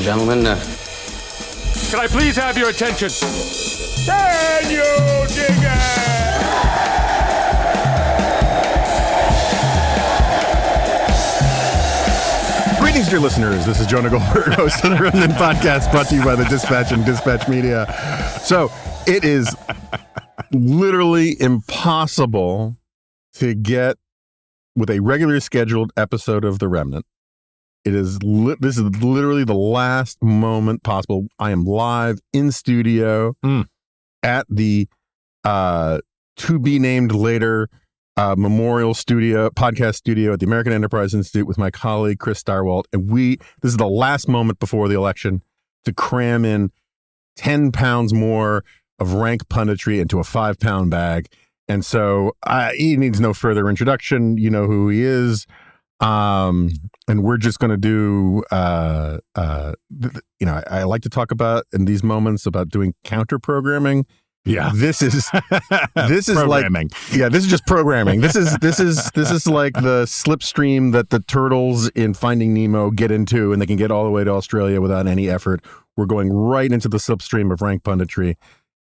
gentlemen. Can I please have your attention? Can you dig it? Greetings, dear listeners. This is Jonah Goldberg, host of the Remnant Podcast, brought to you by the Dispatch and Dispatch Media. So it is literally impossible to get with a regularly scheduled episode of The Remnant. This is literally the last moment possible. I am live in studio at the to be named later memorial studio, podcast studio at the American Enterprise Institute with my colleague Chris Stirewalt, and this is the last moment before the election to cram in 10 pounds more of rank punditry into a 5-pound bag. And so he needs no further introduction. You know who he is. And we're just going to do, I like to talk about in these moments about doing counter programming. Yeah, this is programming. This is just programming. This is like the slipstream that the turtles in Finding Nemo get into, and they can get all the way to Australia without any effort. We're going right into the slipstream of rank punditry,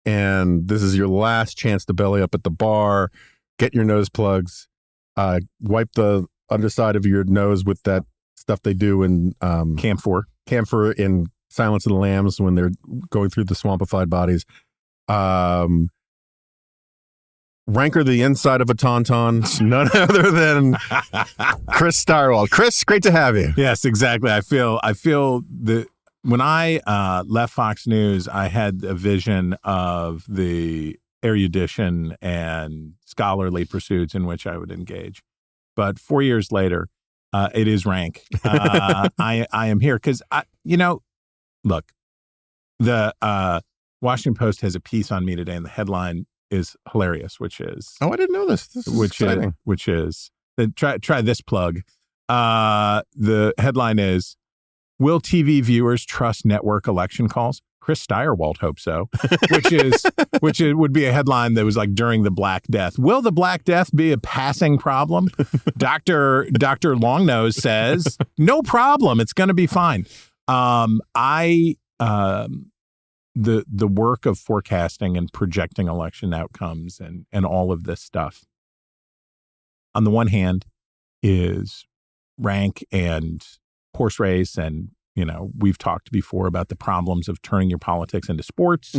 and this is your last chance to belly up at the bar. Get your nose plugs, wipe the underside of your nose with that stuff they do in camphor in Silence of the Lambs when they're going through the swampified bodies. Ranker the inside of a tauntaun, none other than Chris Stirewalt. Chris, great to have you. Yes, exactly. I feel that when I left Fox News, I had a vision of the erudition and scholarly pursuits in which I would engage. But 4 years later, it is rank. I am here because, look, the Washington Post has a piece on me today, and the headline is hilarious, which is... Oh, I didn't know this. This is exciting. Try this plug. The headline is, will TV viewers trust network election calls? Chris Stirewalt hopes so, which would be a headline that was like during the Black Death. Will the Black Death be a passing problem? Dr. Longnose says, no problem. It's going to be fine. The work of forecasting and projecting election outcomes and all of this stuff, on the one hand, is rank and horse race, and we've talked before about the problems of turning your politics into sports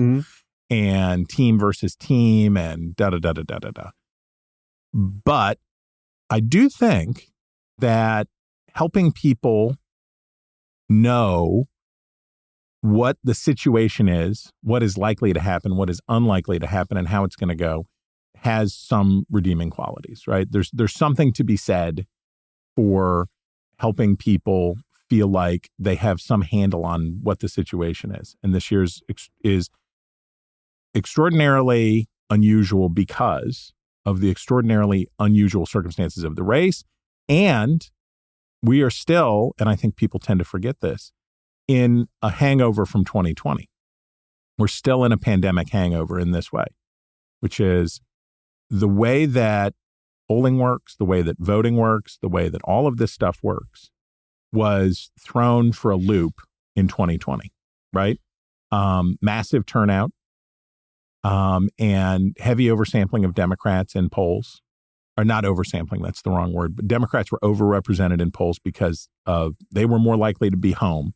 and team versus team and da-da-da-da-da-da-da. But I do think that helping people know what the situation is, what is likely to happen, what is unlikely to happen, and how it's going to go has some redeeming qualities, right? There's something to be said for helping people feel like they have some handle on what the situation is. And this year's is extraordinarily unusual because of the extraordinarily unusual circumstances of the race. And we are still, and I think people tend to forget this, in a hangover from 2020. We're still in a pandemic hangover in this way, which is the way that polling works, the way that voting works, the way that all of this stuff works was thrown for a loop in 2020, right? Massive turnout and heavy oversampling of Democrats in polls. Or not oversampling, that's the wrong word, but Democrats were overrepresented in polls because they were more likely to be home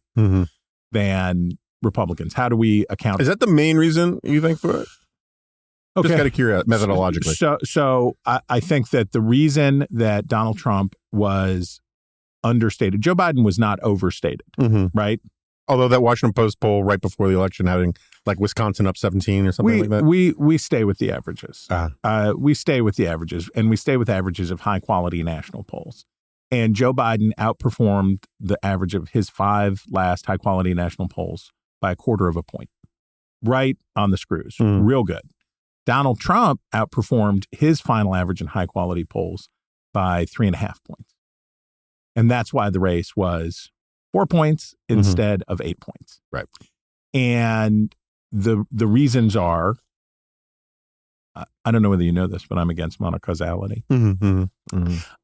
than Republicans. How do we account? Is that the main reason you think for it? Okay. Just got to curious methodologically. So I think that the reason that Donald Trump was understated, Joe Biden was not overstated, right? Although that Washington Post poll right before the election having like Wisconsin up 17 or something like that. We stay with the averages. We stay with the averages, and we stay with averages of high quality national polls. And Joe Biden outperformed the average of his 5 last high quality national polls by 1/4 of a point. Right on the screws. Real good. Donald Trump outperformed his final average in high quality polls by 3.5 points. And that's why the race was 4 points instead of 8 points. Right. And the reasons are, I don't know whether you know this, but I'm against monocausality.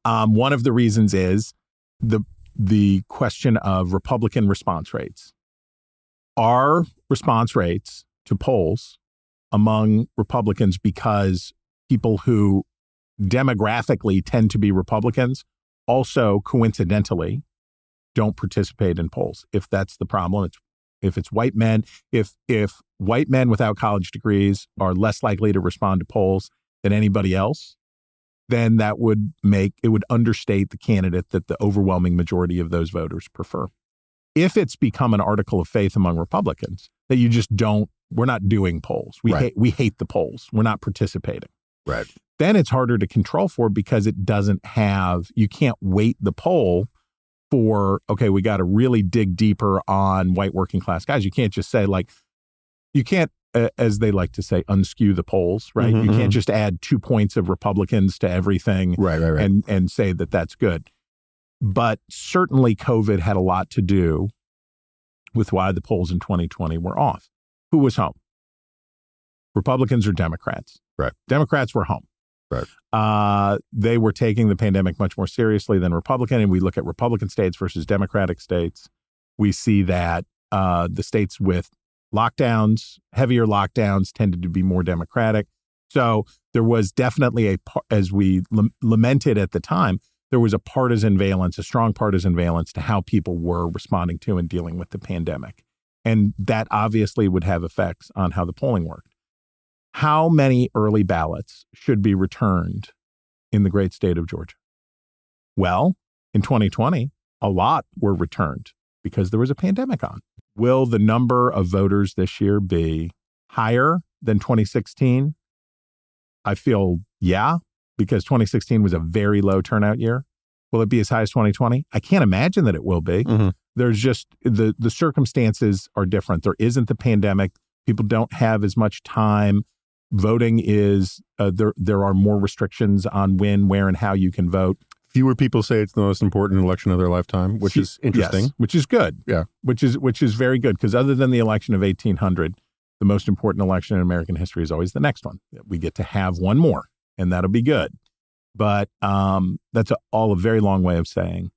One of the reasons is the question of Republican response rates Our response rates to polls among Republicans, because people who demographically tend to be Republicans also coincidentally don't participate in polls. If that's the problem, if it's white men, if white men without college degrees are less likely to respond to polls than anybody else, then that would understate the candidate that the overwhelming majority of those voters prefer. If it's become an article of faith among Republicans that you just we're not doing polls. We hate the polls. We're not participating. Right. Then it's harder to control for because you can't weight the poll for, okay, we got to really dig deeper on white working class guys. You can't just say you can't, as they like to say, unskew the polls, right? You can't just add 2 points of Republicans to everything right. And say that that's good. But certainly COVID had a lot to do with why the polls in 2020 were off. Who was home? Republicans or Democrats? Right. Democrats were home. Right. They were taking the pandemic much more seriously than Republican. And we look at Republican states versus Democratic states. We see that the states with lockdowns, heavier lockdowns, tended to be more Democratic. So there was definitely as we lamented at the time, there was a strong partisan valence to how people were responding to and dealing with the pandemic. And that obviously would have effects on how the polling worked. How many early ballots should be returned in the great state of Georgia? Well, in 2020, a lot were returned because there was a pandemic on. Will the number of voters this year be higher than 2016? I feel, yeah, because 2016 was a very low turnout year. Will it be as high as 2020? I can't imagine that it will be. There's just the circumstances are different. There isn't the pandemic. People don't have as much time. Voting is there are more restrictions on when, where, and how you can vote. Fewer people say it's the most important election of their lifetime, which is interesting. Yes, which is good. Yeah. Which is very good, because other than the election of 1800, the most important election in American history is always the next one. We get to have one more, and that'll be good. But that's a very long way of saying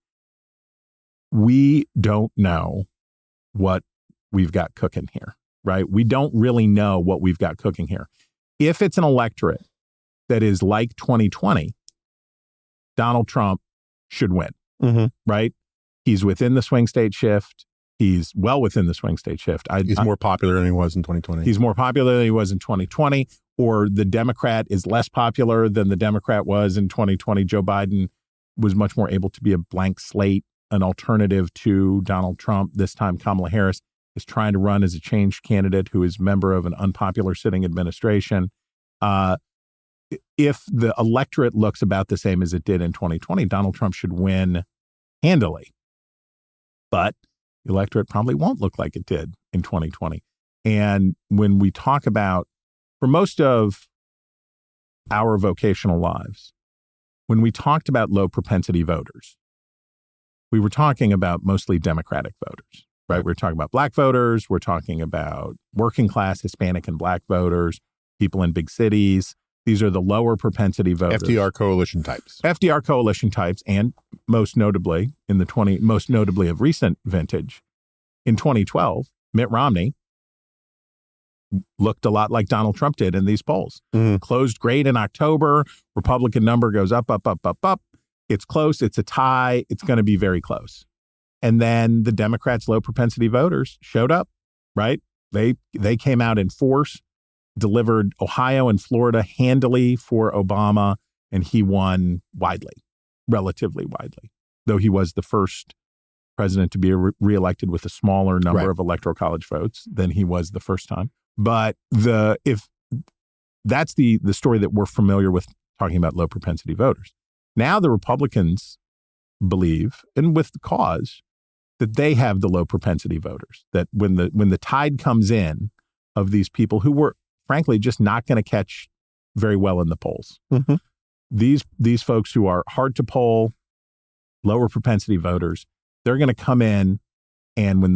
we don't know what we've got cooking here, right? We don't really know what we've got cooking here. If it's an electorate that is like 2020, Donald Trump should win, right? He's within the swing state shift. He's well within the swing state shift. He's more popular than he was in 2020. He's more popular than he was in 2020, or the Democrat is less popular than the Democrat was in 2020. Joe Biden was much more able to be a blank slate, an alternative to Donald Trump. This time, Kamala Harris is trying to run as a change candidate who is member of an unpopular sitting administration. If the electorate looks about the same as it did in 2020, Donald Trump should win handily. But the electorate probably won't look like it did in 2020. And when we talk about, for most of our vocational lives, when we talked about low propensity voters, we were talking about mostly Democratic voters, right? We're talking about Black voters. We're talking about working class Hispanic and Black voters, people in big cities. These are the lower propensity voters. FDR coalition types. FDR coalition types, and most notably of recent vintage, in 2012, Mitt Romney looked a lot like Donald Trump did in these polls. Closed great in October. Republican number goes up, up, up, up, up. It's close. It's a tie. It's going to be very close. And then the Democrats' low propensity voters showed up, right? They came out in force, delivered Ohio and Florida handily for Obama, and he won relatively widely, though he was the first president to be reelected with a smaller number of electoral college votes than he was the first time. But if that's the story that we're familiar with talking about low propensity voters. Now the Republicans believe, and with the cause, that they have the low propensity voters, that when the tide comes in of these people who were frankly just not going to catch very well in the polls. These folks who are hard to poll, lower propensity voters, they're going to come in, and when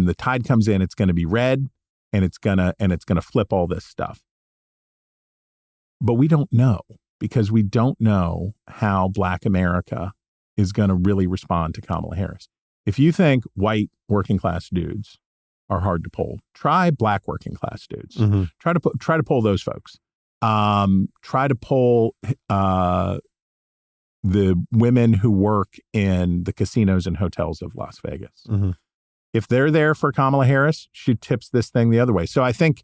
the tide comes in, it's going to be red, and it's going to flip all this stuff. But we don't know, because we don't know how Black America is going to really respond to Kamala Harris. If you think white working class dudes are hard to poll. Try black working class dudes. Mm-hmm. Try to poll those folks. Try to poll the women who work in the casinos and hotels of Las Vegas. Mm-hmm. If they're there for Kamala Harris, she tips this thing the other way. So I think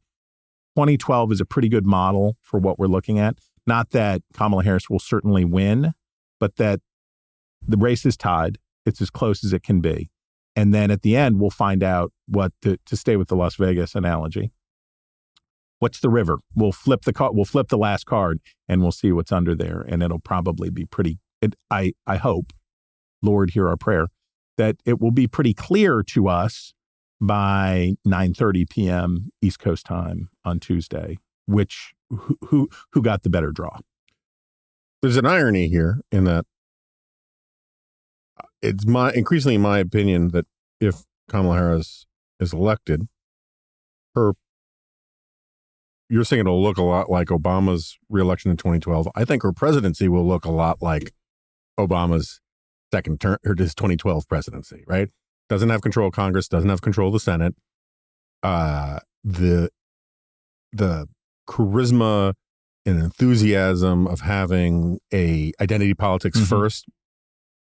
2012 is a pretty good model for what we're looking at. Not that Kamala Harris will certainly win, but that the race is tied. It's as close as it can be. And then at the end, we'll find out what, to stay with the Las Vegas analogy, what's the river? We'll flip the last card and we'll see what's under there. And it'll probably be I hope, Lord, hear our prayer, that it will be pretty clear to us by 9:30 p.m. East Coast time on Tuesday, who got the better draw. There's an irony here in that it's increasingly my opinion that if Kamala Harris is elected, you're saying it'll look a lot like Obama's reelection in 2012. I think her presidency will look a lot like Obama's second term, or his 2012 presidency, right? Doesn't have control of Congress, doesn't have control of the Senate. The charisma and enthusiasm of having a identity politics first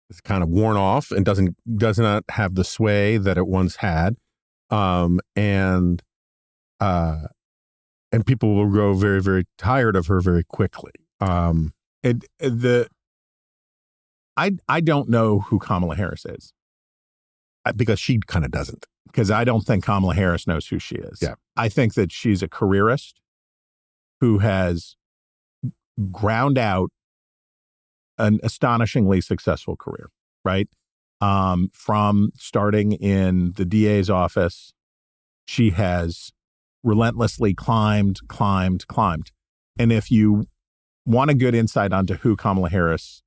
is kind of worn off and does not have the sway that it once had. And people will grow very, very tired of her very quickly. I don't know who Kamala Harris is. Because she kind of doesn't. Because I don't think Kamala Harris knows who she is. Yeah. I think that she's a careerist who has ground out an astonishingly successful career, right? From starting in the DA's office, she has relentlessly climbed. And if you want a good insight onto who Kamala Harris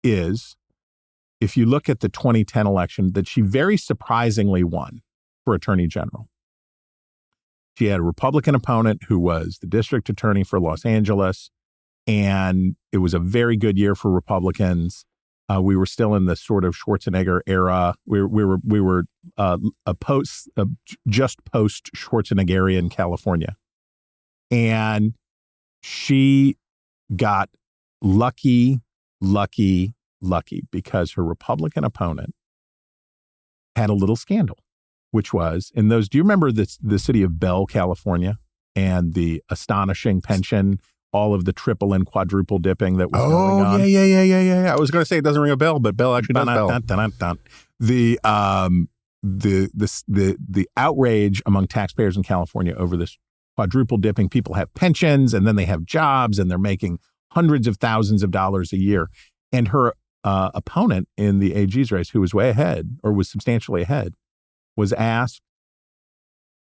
is, if you look at the 2010 election that she very surprisingly won for Attorney General, she had a Republican opponent who was the district attorney for Los Angeles, and it was a very good year for Republicans. We were still in the sort of Schwarzenegger era. We were just post Schwarzeneggerian California, and she got lucky because her Republican opponent had a little scandal, which was in those. Do you remember the city of Bell, California, and the astonishing pension? All of the triple and quadruple dipping that was going on. Yeah. I was going to say it doesn't ring a bell, but Bell actually does bell. The outrage among taxpayers in California over this quadruple dipping. People have pensions and then they have jobs and they're making hundreds of thousands of dollars a year. And her opponent in the AG's race, who was way ahead or was substantially ahead, was asked,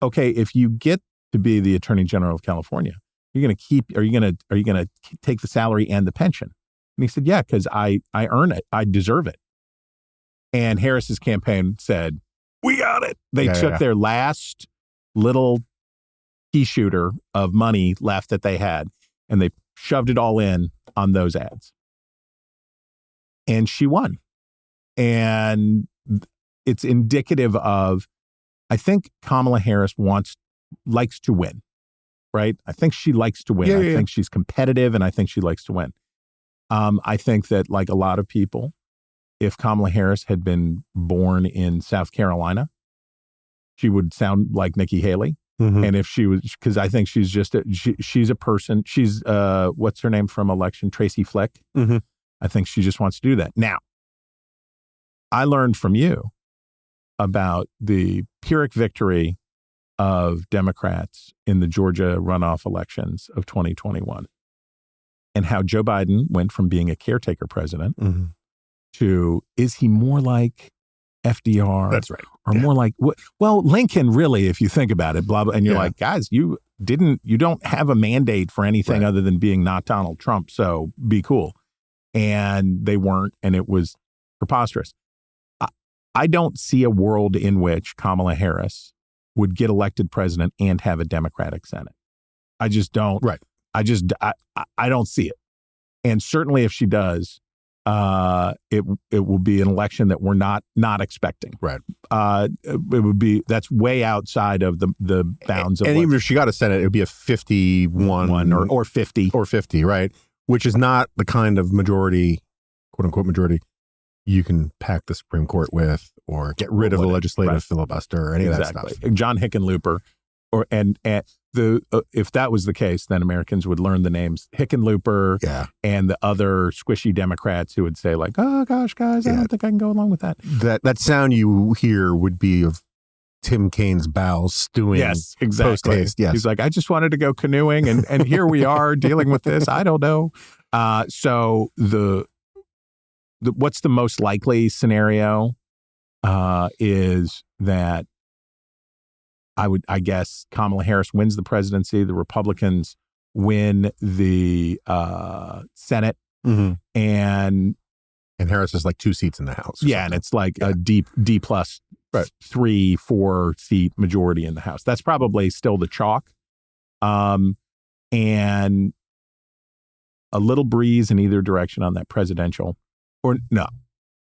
okay, if you get to be the Attorney General of California, are you going to take the salary and the pension? And he said, yeah, because I earn it. I deserve it. And Harris's campaign said, we got it. They took their last little pea shooter of money left that they had, and they shoved it all in on those ads. And she won. And it's indicative of, I think Kamala Harris likes to win. Right? I think she likes to win. I think she's competitive and I think she likes to win. I think that, like a lot of people, if Kamala Harris had been born in South Carolina, she would sound like Nikki Haley. Mm-hmm. And if she was, because I think she's just, she's a person, she's, what's her name from election? Tracy Flick. Mm-hmm. I think she just wants to do that. Now, I learned from you about the Pyrrhic victory of Democrats in the Georgia runoff elections of 2021 and how Joe Biden went from being a caretaker president to, is he more like FDR? That's right. Or more like, well, Lincoln, really, if you think about it, blah, blah. And you're like, guys, you don't have a mandate for anything other than being not Donald Trump. So be cool. And they weren't. And it was preposterous. I don't see a world in which Kamala Harris would get elected president and have a Democratic Senate. I just don't. Right. I don't see it. And certainly if she does, it will be an election that we're not expecting. Right. That's way outside of the bounds of. And even if she got a Senate, it would be a 51 or 50 or 50, right? Which is not the kind of majority, quote unquote majority, you can pack the Supreme Court with, or get rid of the legislative filibuster, or any of that stuff. John Hickenlooper, and if that was the case, then Americans would learn the names Hickenlooper and the other squishy Democrats who would say like, "Oh gosh, guys, I don't think I can go along with that." That sound you hear would be of Tim Kaine's bowels stewing. Yes, exactly. Post-haste. Yes. He's like, I just wanted to go canoeing, and here we are dealing with this. I don't know. So what's the most likely scenario is that I guess Kamala Harris wins the presidency, the Republicans win the Senate, and Harris is like 2 seats in the House. Yeah, and it's like a D plus 3-4 seat majority in the House. That's probably still the chalk, and a little breeze in either direction on that presidential. Or no,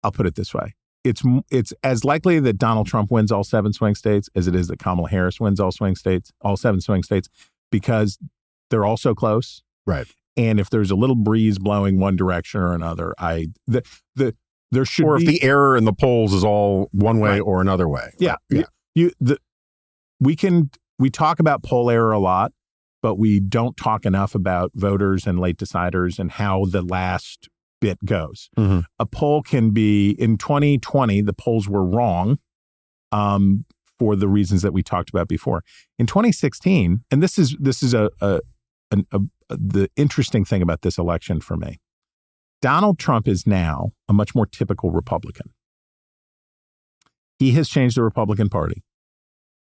I'll put it this way. It's as likely that Donald Trump wins all 7 swing states as it is that Kamala Harris wins all 7 swing states, because they're all so close. Right. And if there's a little breeze blowing one direction or another, there should or be, if the error in the polls is all one way or another way. Yeah. We talk about poll error a lot, but we don't talk enough about voters and late deciders and how the last bit goes. A poll can be, in 2020, the polls were wrong for the reasons that we talked about before. In 2016, and this is the interesting thing about this election for me, Donald Trump is now a much more typical Republican. He has changed the Republican Party.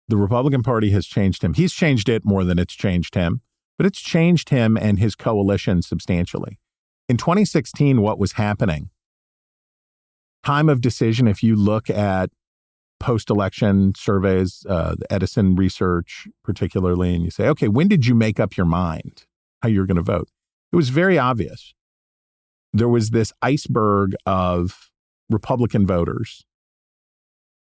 The Republican Party has changed him. He's changed it more than it's changed him, but it's changed him and his coalition substantially. In 2016, what was happening? Time of decision, if you look at post-election surveys, the Edison research particularly, and you say, okay, when did you make up your mind how you're going to vote? It was very obvious. There was this iceberg of Republican voters.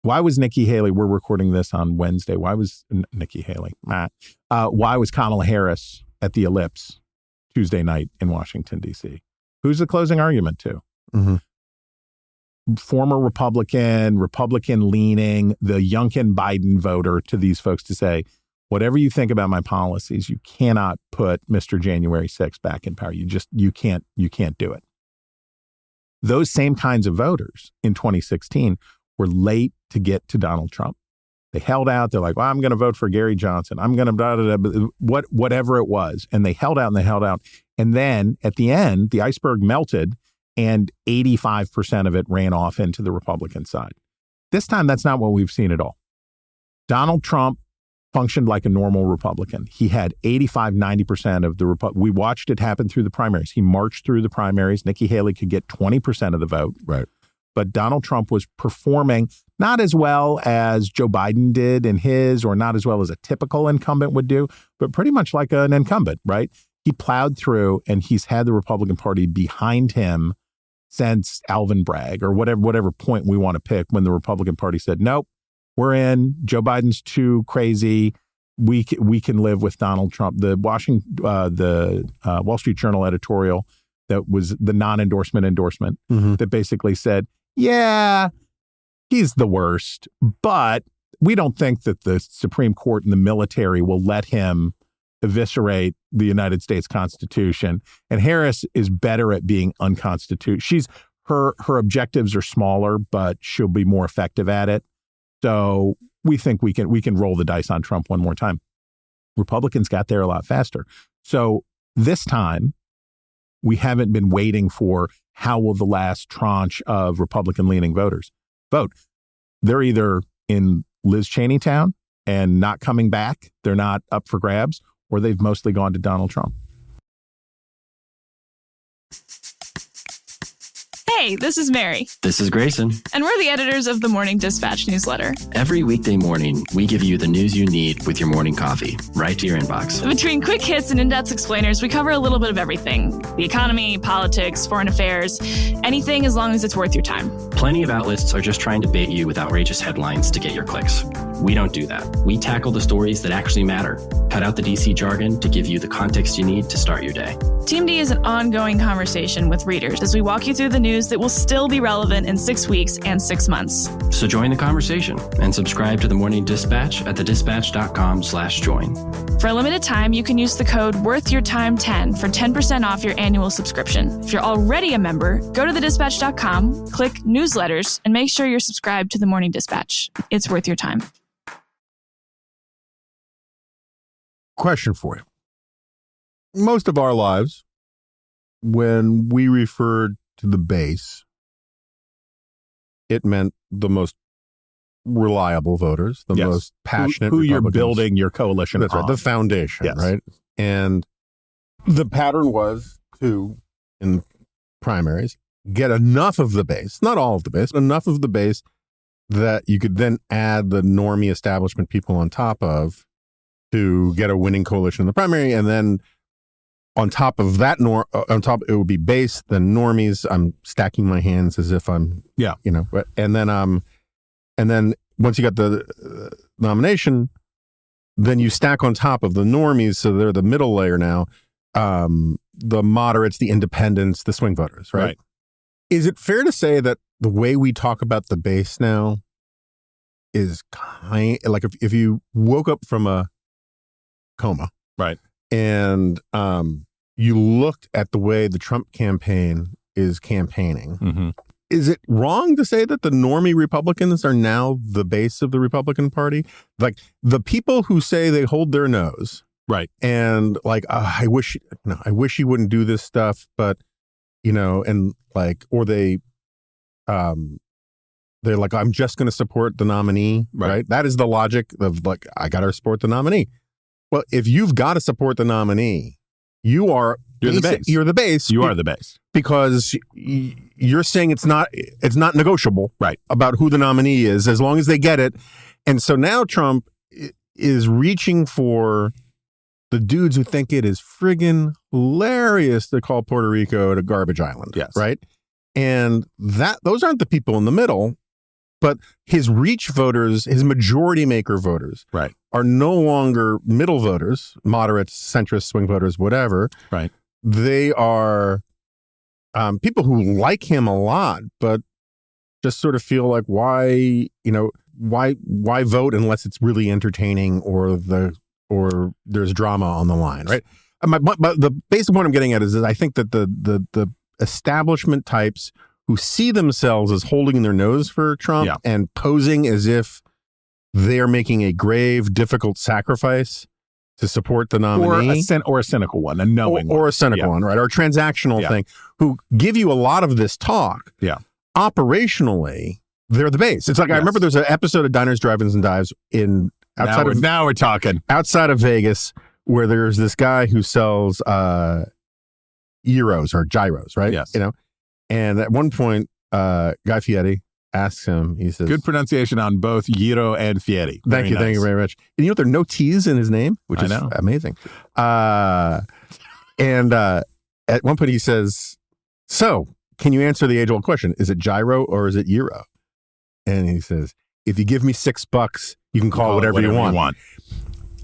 Why was Nikki Haley, we're recording this on Wednesday, why was Nikki Haley, why was Kamala Harris at the Ellipse Tuesday night in Washington, D.C.? Who's the closing argument to? Former Republican leaning, the Youngkin Biden voter to these folks to say, whatever you think about my policies, you cannot put Mr. January 6th back in power. You can't do it. Those same kinds of voters in 2016 were late to get to Donald Trump. They held out. They're like, well, I'm going to vote for Gary Johnson. I'm going to whatever it was. And they held out and they held out. And then at the end, the iceberg melted and 85% of it ran off into the Republican side. This time, that's not what we've seen at all. Donald Trump functioned like a normal Republican. He had 85-90% of the we watched it happen through the primaries. He marched through the primaries. Nikki Haley could get 20% of the vote. Right. But Donald Trump was performing not as well as Joe Biden did in his, or not as well as a typical incumbent would do, but pretty much like an incumbent, right? He plowed through, and he's had the Republican Party behind him since Alvin Bragg, or whatever point we want to pick, when the Republican Party said, nope, we're in. Joe Biden's too crazy. We can live with Donald Trump. The Wall Street Journal editorial that was the non-endorsement endorsement that basically said, yeah, he's the worst, but we don't think that the Supreme Court and the military will let him eviscerate the United States Constitution. And Harris is better at being unconstitutional. Her objectives are smaller, but she'll be more effective at it. So we think we can roll the dice on Trump one more time. Republicans got there a lot faster. So this time, we haven't been waiting for how will the last tranche of Republican-leaning voters vote. They're either in Liz Cheney town and not coming back, they're not up for grabs, or they've mostly gone to Donald Trump. Hey, Hey, this is Mary. This is Grayson. And we're the editors of the Morning Dispatch newsletter. Every weekday morning, we give you the news you need with your morning coffee, right to your inbox. Between quick hits and in-depth explainers, we cover a little bit of everything. The economy, politics, foreign affairs, anything as long as it's worth your time. Plenty of outlets are just trying to bait you with outrageous headlines to get your clicks. We don't do that. We tackle the stories that actually matter. Cut out the DC jargon to give you the context you need to start your day. Team D is an ongoing conversation with readers as we walk you through the news that will still be relevant in 6 weeks and 6 months. So join the conversation and subscribe to the Morning Dispatch at thedispatch.com/join. For a limited time, you can use the code WORTHYOURTIME10 for 10% off your annual subscription. If you're already a member, go to thedispatch.com, click newsletters, and make sure you're subscribed to the Morning Dispatch. It's worth your time. Question for you. Most of our lives, when we referred to the base, it meant the most reliable voters, the most passionate who you're Republicans. building your coalition That's right, on. the foundation, Yes. right? And the pattern was to, in primaries, get enough of the base, not all of the base, enough of the base that you could then add the normie establishment people on top of to get a winning coalition in the primary. And then on top of that, it would be base, then normies. I'm stacking my hands as if I'm, and then once you got the nomination, then you stack on top of the normies. So they're the middle layer now, the moderates, the independents, the swing voters, right? Is it fair to say that the way we talk about the base now is kind like if you woke up from a coma, right, and you looked at the way the Trump campaign is campaigning, mm-hmm. Is it wrong to say that the normie Republicans are now the base of the Republican Party? Like the people who say they hold their nose, right, and like I wish he wouldn't do this stuff, but and like, or they're like, I'm just going to support the nominee, right? That is the logic of like, I got to support the nominee. Well, if you've got to support the nominee, you're the base. You're the base. You are the base because you're saying it's not negotiable, right, about who the nominee is as long as they get it. And so now Trump is reaching for the dudes who think it is friggin' hilarious to call Puerto Rico a garbage island, yes, right? And those aren't the people in the middle. But his reach voters, his majority maker voters, right, are no longer middle voters, moderates, centrist, swing voters, whatever. Right. They are people who like him a lot, but just sort of feel like why vote unless it's really entertaining or there's drama on the line, right? But the basic point I'm getting at is that I think that the establishment types who see themselves as holding their nose for Trump and posing as if they're making a grave, difficult sacrifice to support the nominee. Or a cynical one, a knowing one. Or a cynical one, right? Or a transactional thing, who give you a lot of this talk. Yeah. Operationally, they're the base. It's like, I remember there's an episode of Diners, Drive-Ins, and Dives now we're talking. Outside of Vegas, where there's this guy who sells gyros, right? Yes. And at one point, Guy Fieri asks him, he says... Good pronunciation on both Giro and Fieri. Thank you very much. And there are no T's in his name, which is amazing. And at one point he says, so, can you answer the age-old question? Is it gyro or is it euro? And he says, if you give me $6, you can call it whatever you want.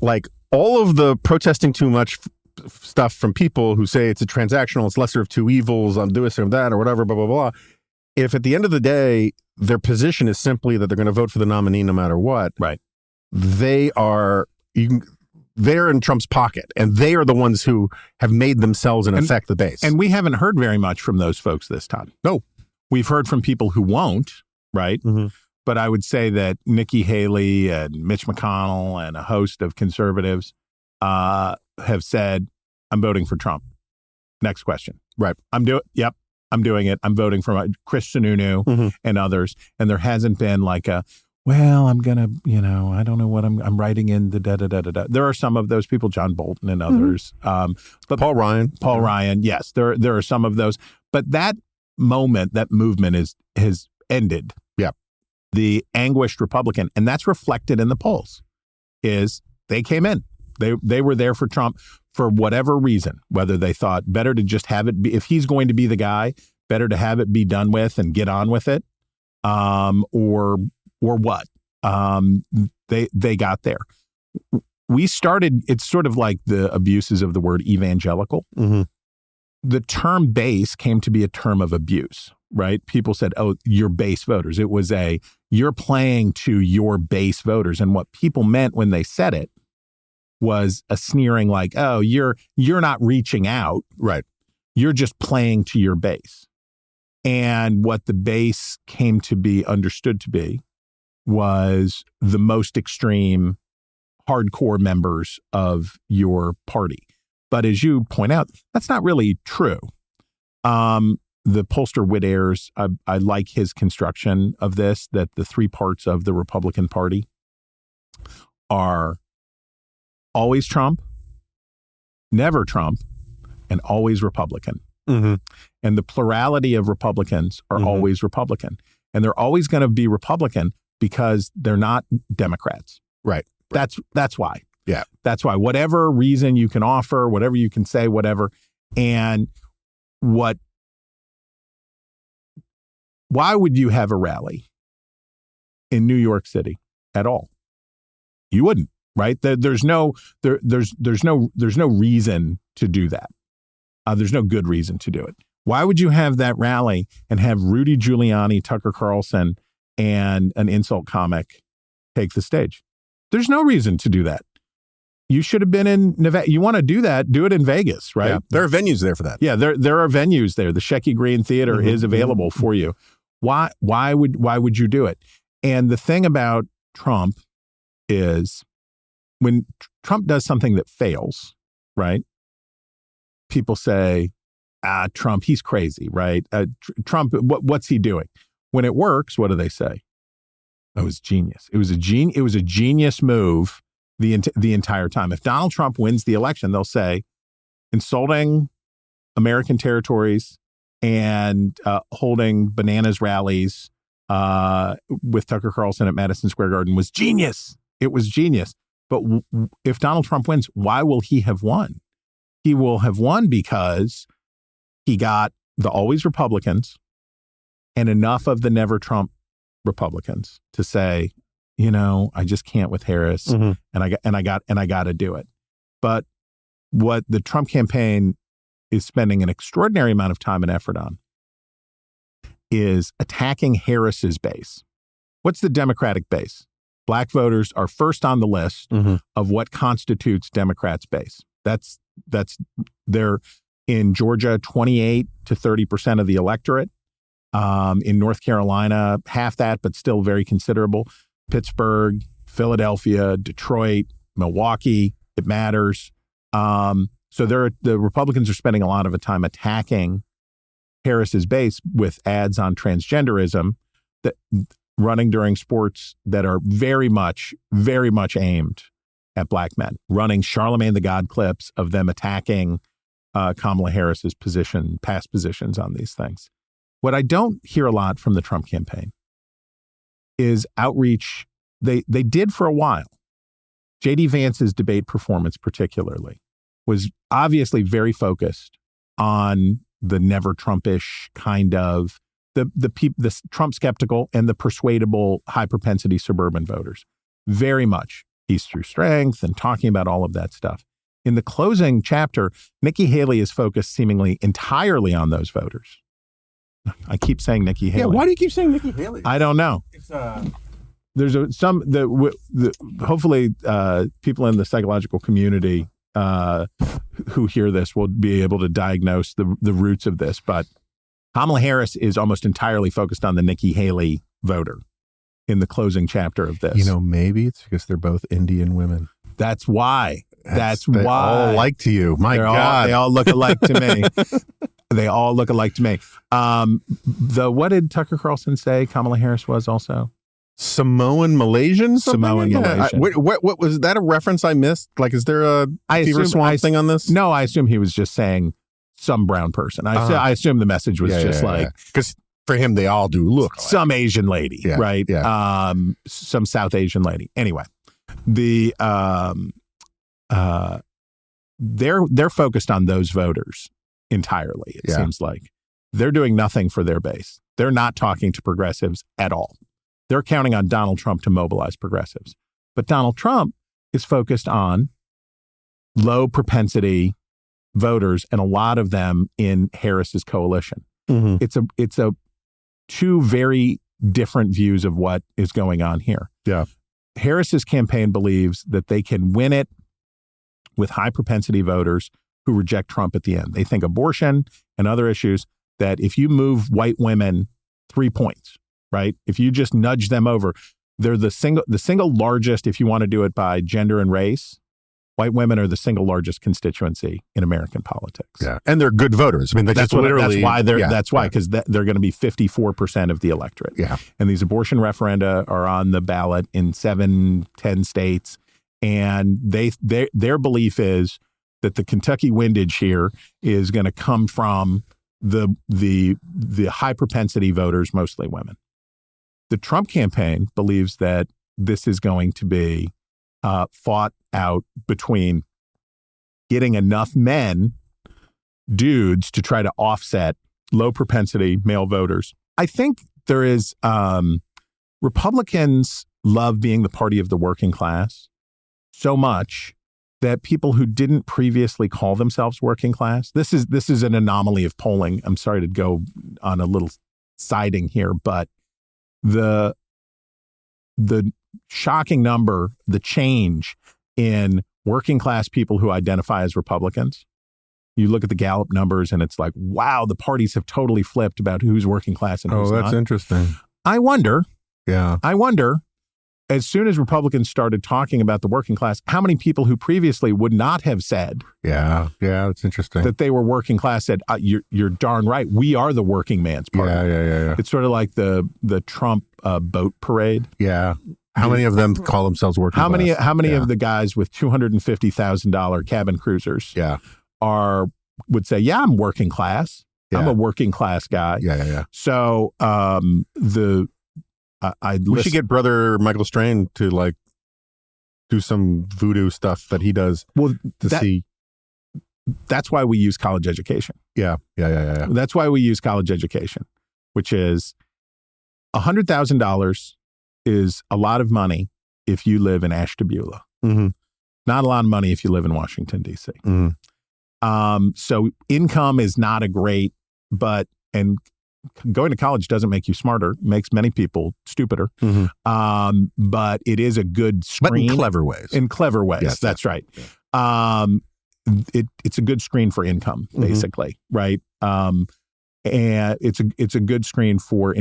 Like, all of the protesting too much stuff from people who say it's a transactional, it's lesser of two evils, I'm doing some of that or whatever, blah, blah, blah. If at the end of the day, their position is simply that they're going to vote for the nominee no matter what, right? They're in Trump's pocket, and they are the ones who have made themselves, in effect, the base. And we haven't heard very much from those folks this time. No. We've heard from people who won't, right? Mm-hmm. But I would say that Nikki Haley and Mitch McConnell and a host of conservatives have said, I'm voting for Trump. Next question. Right. I'm doing it. I'm voting for Chris Sununu and others. And there hasn't been like I'm going to, I don't know what I'm writing in the da-da-da-da-da. There are some of those people, John Bolton and others. But Paul Ryan. Yes, there are some of those. But that moment, that movement has ended. Yeah. The anguished Republican, and that's reflected in the polls, is they came in. They were there for Trump for whatever reason, whether they thought better to just have it be, if he's going to be the guy, better to have it be done with and get on with it, or what. They got there. We started, it's sort of like the abuses of the word evangelical. Mm-hmm. The term base came to be a term of abuse, right? People said, oh, you're base voters. It was you're playing to your base voters. And what people meant when they said it was a sneering like, oh, you're not reaching out. Right. You're just playing to your base. And what the base came to be understood to be was the most extreme, hardcore members of your party. But as you point out, that's not really true. The pollster Whit Ayers, I like his construction of this, that the three parts of the Republican Party are always Trump, never Trump, and always Republican. Mm-hmm. And the plurality of Republicans are always Republican. And they're always going to be Republican because they're not Democrats. Right. That's why. Yeah. That's why. Whatever reason you can offer, whatever you can say, whatever. And why would you have a rally in New York City at all? You wouldn't, right? There's no reason to do that. There's no good reason to do it. Why would you have that rally and have Rudy Giuliani, Tucker Carlson, and an insult comic take the stage? There's no reason to do that. You should have been in Nevada. You want to do that, do it in Vegas, right? Yeah, there are venues there for that. Yeah, there are venues there. The Shecky Green Theater is available for you. Why would you do it? And the thing about Trump is when Trump does something that fails, right? People say, Trump, he's crazy, right? Trump, what's he doing? When it works, what do they say? It was genius. It was a genius move the entire time. If Donald Trump wins the election, they'll say insulting American territories and holding bananas rallies with Tucker Carlson at Madison Square Garden was genius. It was genius. But if Donald Trump wins, why will he have won? He will have won because he got the always Republicans and enough of the never Trump Republicans to say, I just can't with Harris, and I got to do it. But what the Trump campaign is spending an extraordinary amount of time and effort on is attacking Harris's base. What's the Democratic base? Black voters are first on the list of what constitutes Democrats' base. They're in Georgia, 28 to 30% of the electorate. In North Carolina, half that, but still very considerable. Pittsburgh, Philadelphia, Detroit, Milwaukee, it matters. So the Republicans are spending a lot of time attacking Harris's base with ads on transgenderism that running during sports that are very much aimed at black men, running Charlemagne the God clips of them attacking Kamala Harris's past positions on these things. What I don't hear a lot from the Trump campaign is outreach. They did for a while. J.D. Vance's debate performance particularly was obviously very focused on the never Trumpish kind of the Trump skeptical and the persuadable high propensity suburban voters. Very much peace through strength and talking about all of that stuff. In the closing chapter, Nikki Haley is focused seemingly entirely on those voters. I keep saying Nikki Haley. Yeah, why do you keep saying Nikki Haley? I don't know. There's hopefully people in the psychological community who hear this will be able to diagnose the roots of this. But Kamala Harris is almost entirely focused on the Nikki Haley voter in the closing chapter of this. Maybe it's because they're both Indian women. That's why. That's they why. all alike to you. My God. They all look alike to me. They all look alike to me. What did Tucker Carlson say Kamala Harris was also? Samoan Malaysian? Samoan Malaysian. What was that a reference I missed? Like, is there a Fever Swamp thing on this? No, I assume he was just saying some brown person. I assume the message was because for him they all do look like some Asian lady, right? Yeah. Some South Asian lady. Anyway, the they're focused on those voters entirely. It seems like they're doing nothing for their base. They're not talking to progressives at all. They're counting on Donald Trump to mobilize progressives. But Donald Trump is focused on low propensity voters, and a lot of them in Harris's coalition. Mm-hmm. It's a two very different views of what is going on here. Yeah. Harris's campaign believes that they can win it with high propensity voters who reject Trump at the end. They think abortion and other issues, that if you move white women 3 points, right? If you just nudge them over, they're the single largest, if you want to do it by gender and race, white women are the single largest constituency in American politics. Yeah. And they're good voters. I mean, that's why because they're going to be 54% of the electorate. Yeah. And these abortion referenda are on the ballot in 7-10 states. And their belief is that the Kentucky windage here is going to come from the high propensity voters, mostly women. The Trump campaign believes that this is going to be fought out between getting enough dudes to try to offset low propensity male voters. I think there is Republicans love being the party of the working class so much that people who didn't previously call themselves working class, this is an anomaly of polling. I'm sorry to go on a little siding here, but the shocking number, the change in working class people who identify as Republicans. You look at the Gallup numbers and it's like, wow, the parties have totally flipped about who's working class and who's not. Oh, that's interesting. I wonder, as soon as Republicans started talking about the working class, how many people who previously would not have said that's interesting, that they were working class said, you're darn right, we are the working man's party. Yeah. It's sort of like the Trump boat parade. Yeah. How many of them call themselves working class? How many of the guys with $250,000 cabin cruisers would say, yeah, I'm working class. Yeah. I'm a working class guy. Yeah. So we should get brother Michael Strain to like do some voodoo stuff that he does. Well, see. That's why we use college education. Yeah. That's why we use college education, which is $100,000 is a lot of money if you live in Ashtabula. Mm-hmm. Not a lot of money if you live in Washington, D.C. Mm-hmm. So income is not a great, and going to college doesn't make you smarter, makes many people stupider. Mm-hmm. But it is a good screen. But in clever ways. Yes, that's right. Yeah. It's a good screen for income, basically, right? And it's a good screen for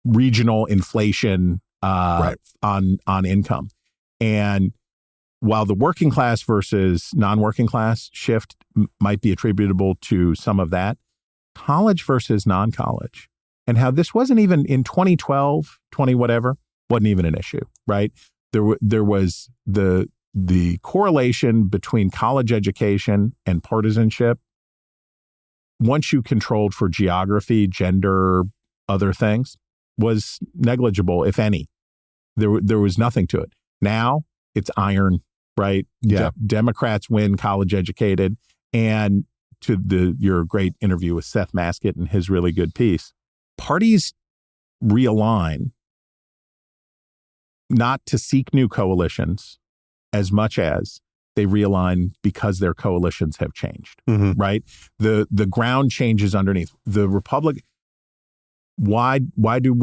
regional inflation on income. And while the working class versus non-working class shift might be attributable to some of that, college versus non-college, and how this wasn't even in 2012, wasn't even an issue, right? There was the correlation between college education and partisanship. Once you controlled for geography, gender, other things, was negligible, if any. There was nothing to it. Now it's iron, right? Yeah. Democrats win college educated. And to your great interview with Seth Maskett and his really good piece, parties realign not to seek new coalitions as much as they realign because their coalitions have changed, right? The ground changes underneath. The Republic. Why do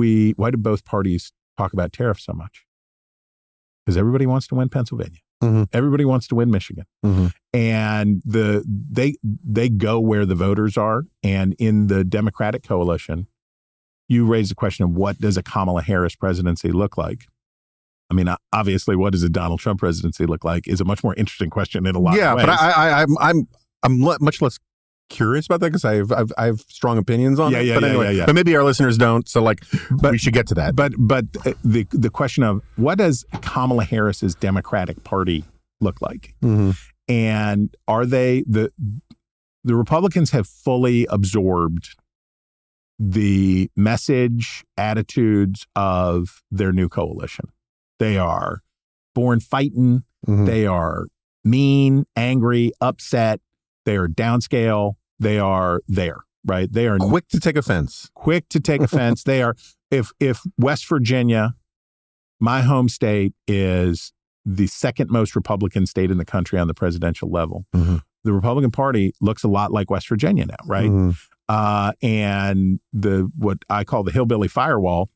both parties talk about tariffs so much? Because everybody wants to win Pennsylvania. Mm-hmm. Everybody wants to win Michigan. Mm-hmm. And they go where the voters are. And in the Democratic coalition, you raise the question of what does a Kamala Harris presidency look like? I mean, obviously, what does a Donald Trump presidency look like is a much more interesting question in a lot of ways. Yeah, but I'm much less curious about that because I have strong opinions on it. But maybe our listeners don't. So we should get to that. But the question of what does Kamala Harris's Democratic Party look like, and are they The Republicans have fully absorbed the message, attitudes of their new coalition. They are born fighting. Mm-hmm. They are mean, angry, upset. They are downscale. They are there, right? They are quick to take offense. Quick to take offense. They are, if West Virginia, my home state, is the second most Republican state in the country on the presidential level, mm-hmm. the Republican Party looks a lot like West Virginia now, right? Mm-hmm. And what I call the hillbilly firewall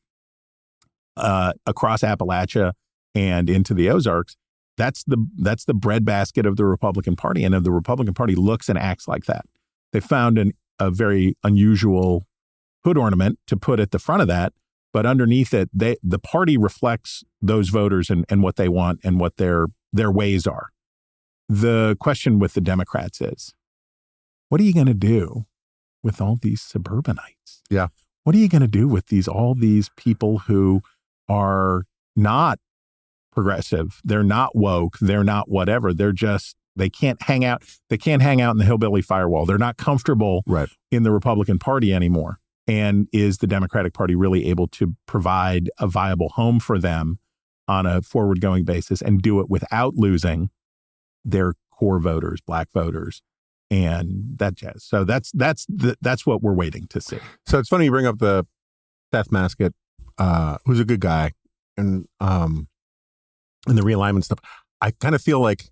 across Appalachia and into the Ozarks, that's the breadbasket of the Republican Party. And if the Republican Party looks and acts like that, they found a very unusual hood ornament to put at the front of that. But underneath it, the party reflects those voters and what they want and what their ways are. The question with the Democrats is, what are you going to do with all these suburbanites? Yeah. What are you going to do with all these people who are not progressive? They're not woke. They're not whatever. They can't hang out. They can't hang out in the hillbilly firewall. They're not comfortable in the Republican Party anymore. And is the Democratic Party really able to provide a viable home for them on a forward-going basis and do it without losing their core voters, black voters, and that jazz? So that's what we're waiting to see. So it's funny you bring up the Seth Masket, who's a good guy, and the realignment stuff. I kind of feel like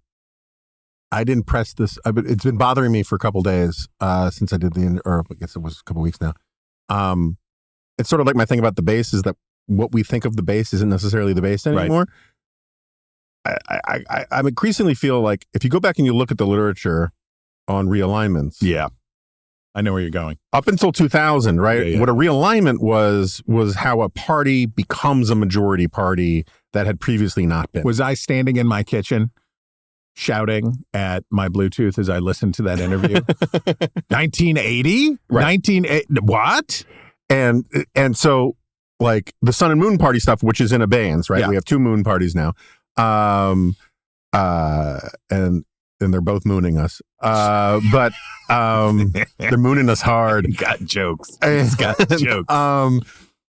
I didn't press this. It's been bothering me for a couple days since I did or I guess it was a couple weeks now. It's sort of like my thing about the base is that what we think of the base isn't necessarily the base anymore. Right. I increasingly feel like if you go back and you look at the literature on realignments. Yeah. I know where you're going. Up until 2000, right? Yeah. What a realignment was how a party becomes a majority party that had previously not been. Was I standing in my kitchen shouting at my Bluetooth as I listened to that interview? 1980? Right. 1980? What? And so like the Sun and Moon Party stuff, which is in abeyance, right? Yeah. We have two moon parties now. And they're both mooning us. But they're mooning us hard. He's got jokes. He's got jokes.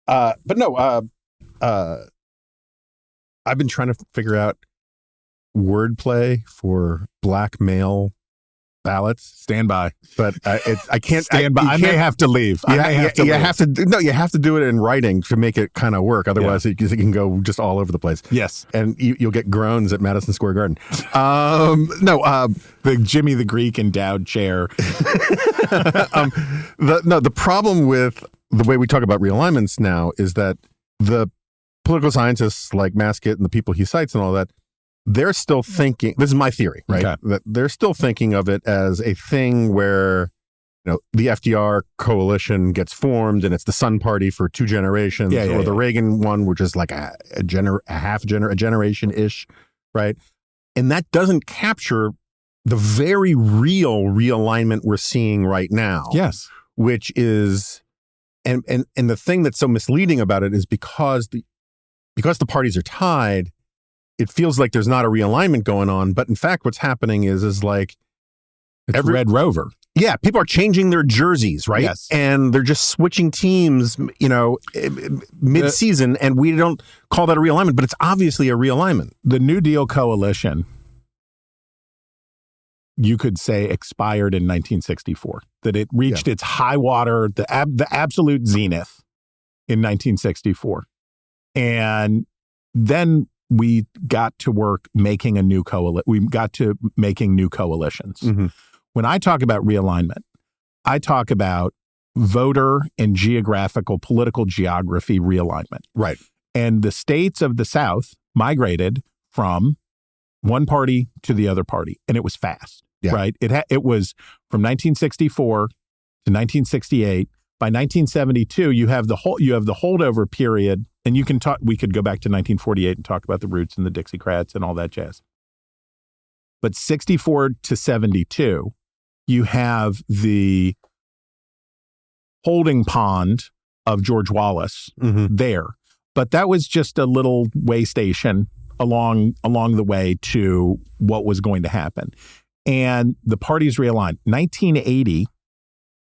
But no, I've been trying to figure out wordplay for black male ballots. Stand by. But I can't stand by. I may have to leave. You have to do it in wriing to make it kind of work. Otherwise, it can go just all over the place. Yes. And you'll get groans at Madison Square Garden. The Jimmy the Greek endowed chair. The problem with the way we talk about realignments now is that the political scientists like Masket and the people he cites and all that, they're still thinking, this is my theory, right? Okay. That they're still thinking of it as a thing where, the FDR coalition gets formed and it's the Sun Party for 2 generations, the Reagan one, which is like a generation-ish, right? And that doesn't capture the very real realignment we're seeing right now. Yes. Which is, and the thing that's so misleading about it is because the parties are tied, it feels like there's not a realignment going on, but in fact, what's happening is like it's Red Rover. Yeah, people are changing their jerseys, right? Yes, and they're just switching teams, mid-season, and we don't call that a realignment, but it's obviously a realignment. The New Deal coalition, you could say, expired in 1964. That it reached its high water, the absolute zenith, in 1964, and then we got to work making a new coalition. We got to making new coalitions. Mm-hmm. When I talk about realignment, I talk about voter and geographical political geography realignment. Right. And the states of the South migrated from one party to the other party, and it was fast. Yeah. Right. It was from 1964 to 1968. By 1972, you have the holdover period. And you can talk. We could go back to 1948 and talk about the Roots and the Dixiecrats and all that jazz. But 64 to 72, you have the holding pond of George Wallace there. But that was just a little way station along the way to what was going to happen. and the parties realigned. 1980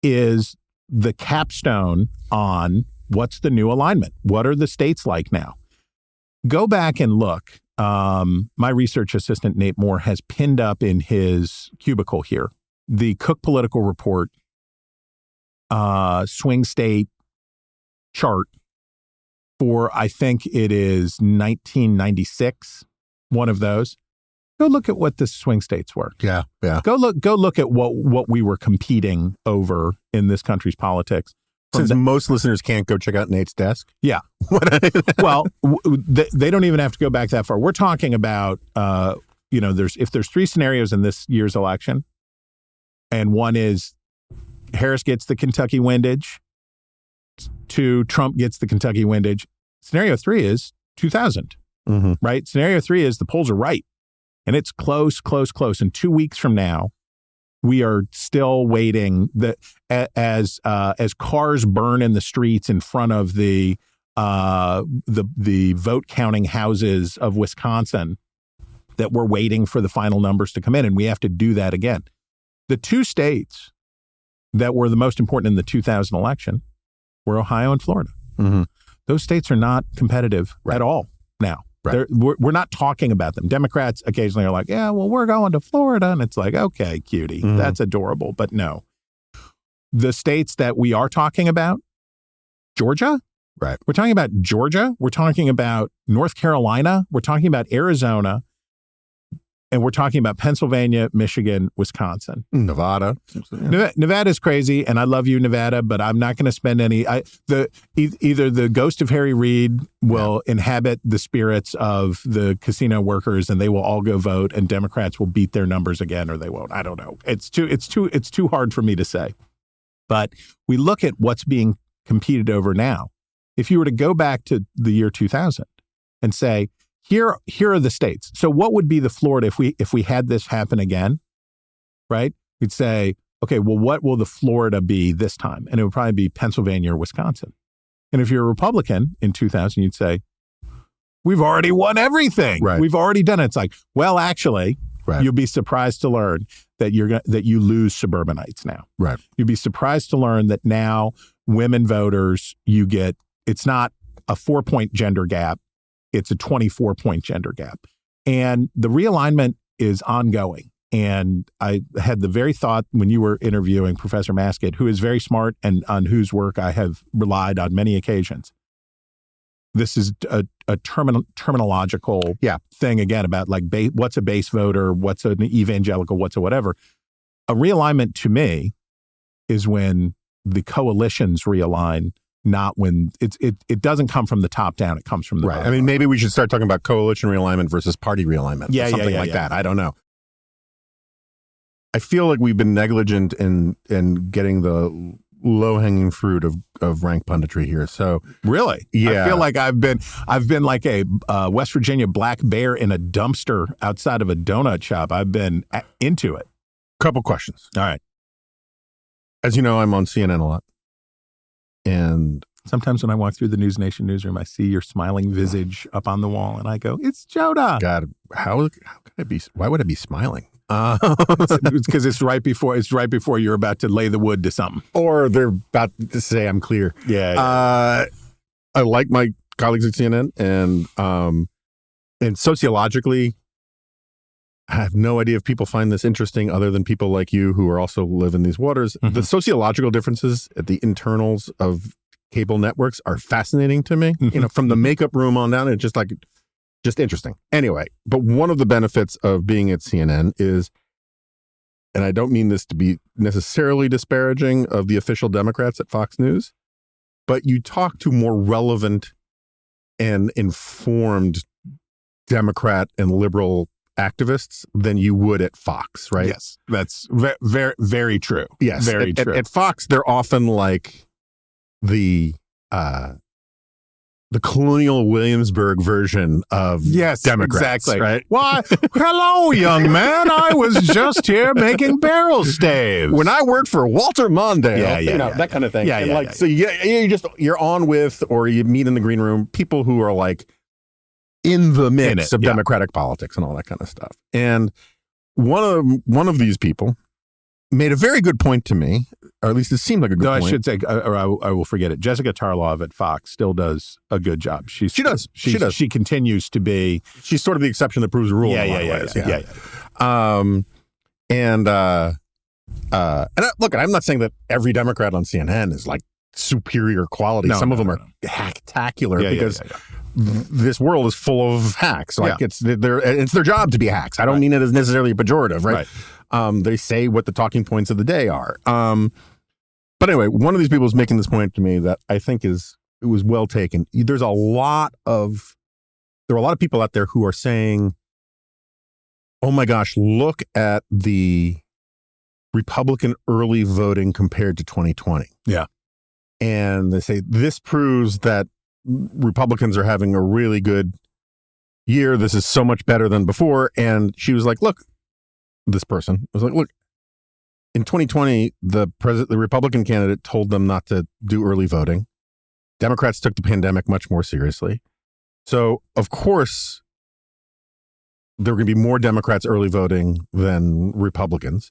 is the capstone on what's the new alignment. What are the states like now? Go back and look. My research assistant, Nate Moore, has pinned up in his cubicle here the Cook Political Report swing state chart for, I think it is 1996, one of those. Go look at what the swing states were. Yeah. Go look at what we were competing over in this country's politics. Since most listeners can't go check out Nate's desk. Yeah. Well, they don't even have to go back that far. We're talking about, if there's three scenarios in this year's election, and one is Harris gets the Kentucky windage, 2, Trump gets the Kentucky windage. Scenario 3 is 2000, right? Scenario 3 is the polls are right, and it's close. And 2 weeks from now, we are still waiting as cars burn in the streets in front of the vote counting houses of Wisconsin, that we're waiting for the final numbers to come in, and we have to do that again. The two states that were the most important in the 2000 election were Ohio and Florida. Those states are not competitive at all now. Right. We're not talking about them. Democrats occasionally are like, yeah, well, we're going to Florida. And it's like, okay, cutie, that's adorable. But no, the states that we are talking about, Georgia, right? We're talking about Georgia. We're talking about North Carolina. We're talking about Arizona. And we're talking about Pennsylvania, Michigan, Wisconsin. Nevada. Nevada is crazy, and I love you, Nevada, but I'm not going to spend any. Either the ghost of Harry Reid will inhabit the spirits of the casino workers, and they will all go vote, and Democrats will beat their numbers again, or they won't. I don't know. It's too hard for me to say. But we look at what's being competed over now. If you were to go back to the year 2000 and say, Here are the states. So what would be the Florida if we had this happen again, right? We'd say, okay, well, what will the Florida be this time? And it would probably be Pennsylvania or Wisconsin. And if you're a Republican in 2000, you'd say, we've already won everything. Right. We've already done it. It's like, well, actually, you'll be surprised to learn that you lose suburbanites now. Right. You'd be surprised to learn that now women voters, it's not a 4-point gender gap. It's a 24-point gender gap. And the realignment is ongoing. And I had the very thought when you were interviewing Professor Maskett, who is very smart and on whose work I have relied on many occasions. This is a terminological thing, again, about like what's a base voter, what's an evangelical, what's a whatever. A realignment to me is when the coalitions realign, not when it doesn't come from the top down. It comes from the bottom. I mean, maybe we should start talking about coalition realignment versus party realignment. Something like that. I don't know. I feel like we've been negligent in getting the low-hanging fruit of rank punditry here. So really, I feel like I've been like a West Virginia black bear in a dumpster outside of a donut shop. I've been into it. Couple questions. All right. As you know, I'm on CNN a lot. And sometimes when I walk through the News Nation newsroom, I see your smiling visage up on the wall, and I go, "It's Jonah." God, how could I be? Why would I be smiling? It's because it's right before you're about to lay the wood to something, or they're about to say I'm clear. Yeah. I like my colleagues at CNN, and sociologically, I have no idea if people find this interesting other than people like you who are also live in these waters. The sociological differences at the internals of cable networks are fascinating to me. From the makeup room on down, it's just interesting. Anyway, but one of the benefits of being at CNN is, and I don't mean this to be necessarily disparaging of the official Democrats at Fox News, but you talk to more relevant and informed Democrat and liberal activists than you would at Fox, right? Yes, that's very, very true. Yes, very true. At Fox, they're often like the colonial Williamsburg version of Democrats. Exactly. Right? Why, hello, young man. I was just here making barrel staves when I worked for Walter Mondale. That kind of thing. So you're on with, or you meet in the green room, people who are like in the mix of democratic politics and all that kind of stuff. And one of these people made a very good point to me, or at least it seemed like a good point. I should say, or I will forget it. Jessica Tarlov at Fox still does a good job. She does. She continues to be. She's sort of the exception that proves the rule. Yeah. Look, I'm not saying that every Democrat on CNN is like superior quality. Some of them are hacktacular because this world is full of hacks. Like it's their job to be hacks. I don't mean it as necessarily pejorative, right? They say what the talking points of the day are. But anyway, one of these people is making this point to me that I think it was well taken. There are a lot of people out there who are saying, "Oh my gosh, look at the Republican early voting compared to 2020." Yeah. And they say this proves that Republicans are having a really good year. This is so much better than before. And she was like, look, this person was like, look, in 2020, the Republican candidate told them not to do early voting. Democrats took the pandemic much more seriously. So, of course, there were going to be more Democrats early voting than Republicans.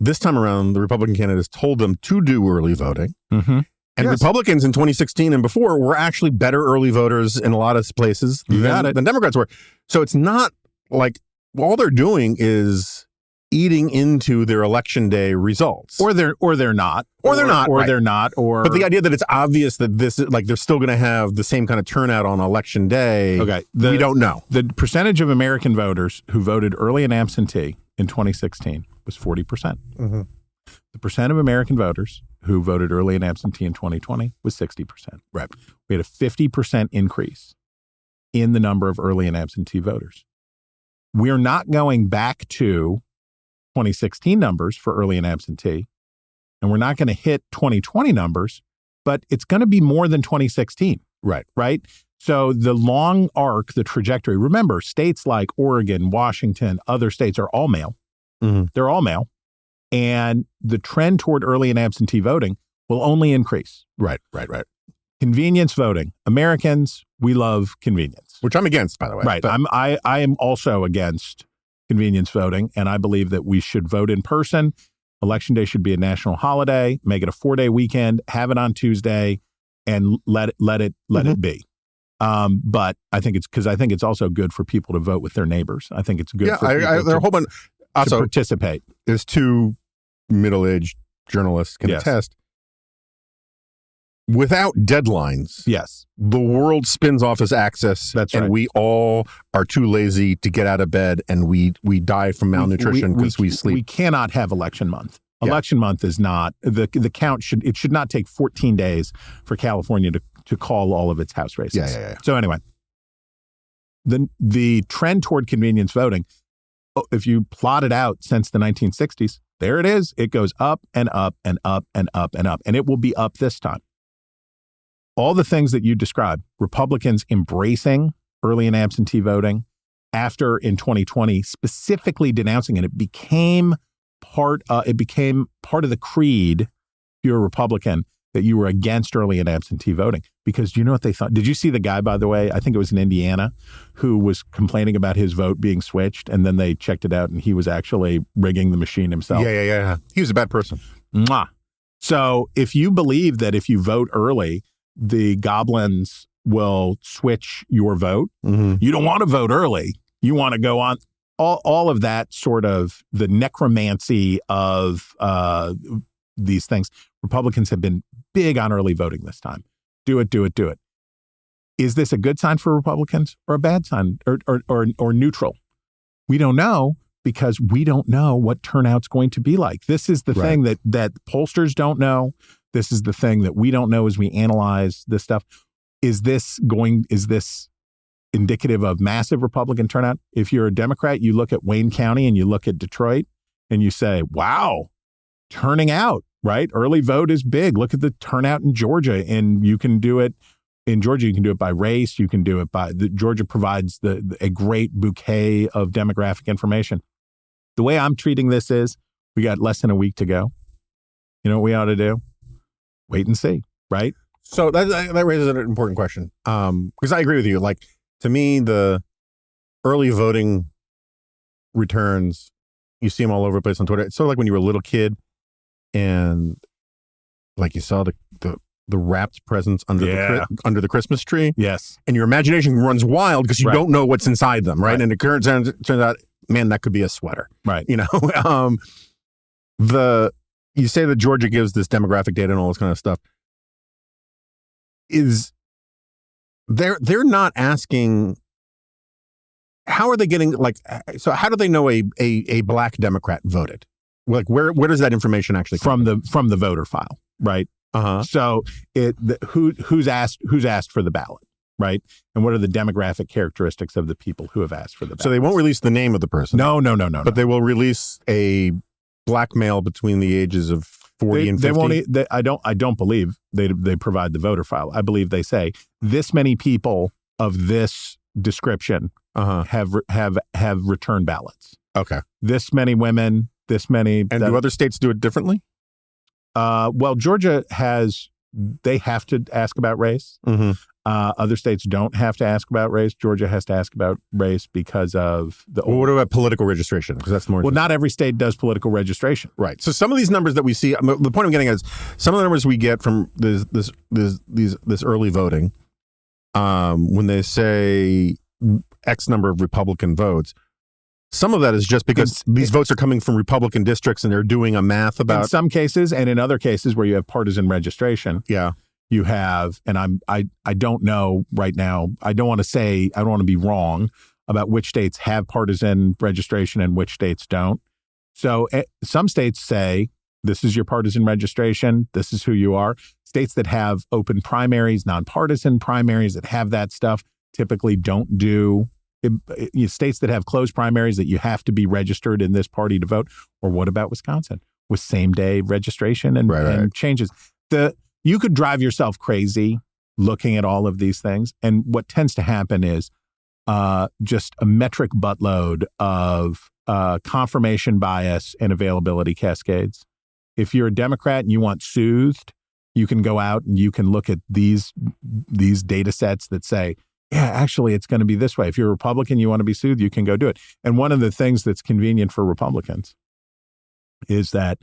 This time around, the Republican candidates told them to do early voting. Mm-hmm. And Republicans in 2016 and before were actually better early voters in a lot of places than Democrats were. So it's not like all they're doing is eating into their election day results. Or they're not. Or they're not. But the idea that it's obvious that this is like they're still going to have the same kind of turnout on election day. Okay. We don't know. The percentage of American voters who voted early and absentee in 2016 was 40%. Mm-hmm. The percent of American voters who voted early and absentee in 2020 was 60%. Right. We had a 50% increase in the number of early and absentee voters. We're not going back to 2016 numbers for early and absentee, and we're not going to hit 2020 numbers, but it's going to be more than 2016. Right. Right? So the long arc, the trajectory, remember, states like Oregon, Washington, other states are all male. Mm-hmm. They're all male. And the trend toward early and absentee voting will only increase. Right. Convenience voting. Americans, we love convenience. Which I'm against, by the way. Right. But I am also against convenience voting, and I believe that we should vote in person. Election day should be a national holiday. Make it a 4-day weekend. Have it on Tuesday, and let it be. But I think it's also good for people to vote with their neighbors. I think it's good for people to participate. There's two middle-aged journalists can attest. Without deadlines, yes, the world spins off as axis. That's right. And we all are too lazy to get out of bed, and we die from malnutrition because we sleep. We cannot have election month. Election month is not the count should not take 14 days for California to call all of its House races. Yeah. So anyway, the trend toward convenience voting, if you plot it out since the 1960s, there it is. It goes up and up and up and up and up, and it will be up this time. All the things that you described, Republicans embracing early and absentee voting after in 2020, specifically denouncing it, it became part of the creed, if you're a Republican, that you were against early and absentee voting. Because you know what they thought? Did you see the guy, by the way, I think it was in Indiana, who was complaining about his vote being switched, and then they checked it out and he was actually rigging the machine himself? Yeah. He was a bad person. Mwah. So if you believe that if you vote early, the goblins will switch your vote, you don't want to vote early. You want to go on. All of that sort of the necromancy of these things. Republicans have been big on early voting this time. Do it. Is this a good sign for Republicans or a bad sign or neutral? We don't know, because we don't know what turnout's going to be like. This is the thing that pollsters don't know. This is the thing that we don't know as we analyze this stuff. Is this indicative of massive Republican turnout? If you're a Democrat, you look at Wayne County and you look at Detroit and you say, wow, turning out, right? Early vote is big. Look at the turnout in Georgia, and you can do it. In Georgia, you can do it by race. You can do it by Georgia provides a great bouquet of demographic information. The way I'm treating this is we got less than a week to go. You know what we ought to do? Wait and see, right? So that raises an important question. Because I agree with you. Like, to me, the early voting returns. You see them all over the place on Twitter. It's sort of like when you were a little kid and like you saw the wrapped presents under the Christmas tree. Yes. And your imagination runs wild because you don't know what's inside them, right? And it turns out, man, that could be a sweater. Right. You know, you say that Georgia gives this demographic data and all this kind of stuff. They're not asking, how are they getting, like, so how do they know a black Democrat voted? Like, where does that information actually come from the voter file, right? So who's asked for the ballot, right? And what are the demographic characteristics of the people who have asked for the ballot? So they won't release the name of the person. No. But they will release a black male between the ages of 40 and 50. I don't believe they provide the voter file. I believe they say this many people of this description have returned ballots. Okay. This many women. This many. And do other states do it differently? Well, Georgia they have to ask about race. Mm-hmm. Other states don't have to ask about race. Georgia has to ask about race because of the. Well, what about political registration? Because that's more. Well, not every state does political registration. Right. So some of these numbers that we see, the point I'm getting at is some of the numbers we get from this early voting, when they say X number of Republican votes. Some of that is just because these votes are coming from Republican districts and they're doing a math about. In some cases, and in other cases where you have partisan registration, you have, and I don't know right now. I don't want to be wrong about which states have partisan registration and which states don't. So some states say this is your partisan registration. This is who you are. States that have open primaries, nonpartisan primaries that have that stuff typically don't do. States that have closed primaries that you have to be registered in this party to vote. Or what about Wisconsin with same day registration and changes? You could drive yourself crazy looking at all of these things. And what tends to happen is just a metric buttload of confirmation bias and availability cascades. If you're a Democrat and you want soothed, you can go out and you can look at these data sets that say, yeah, actually, it's going to be this way. If you're a Republican, you want to be soothed, you can go do it. And one of the things that's convenient for Republicans is that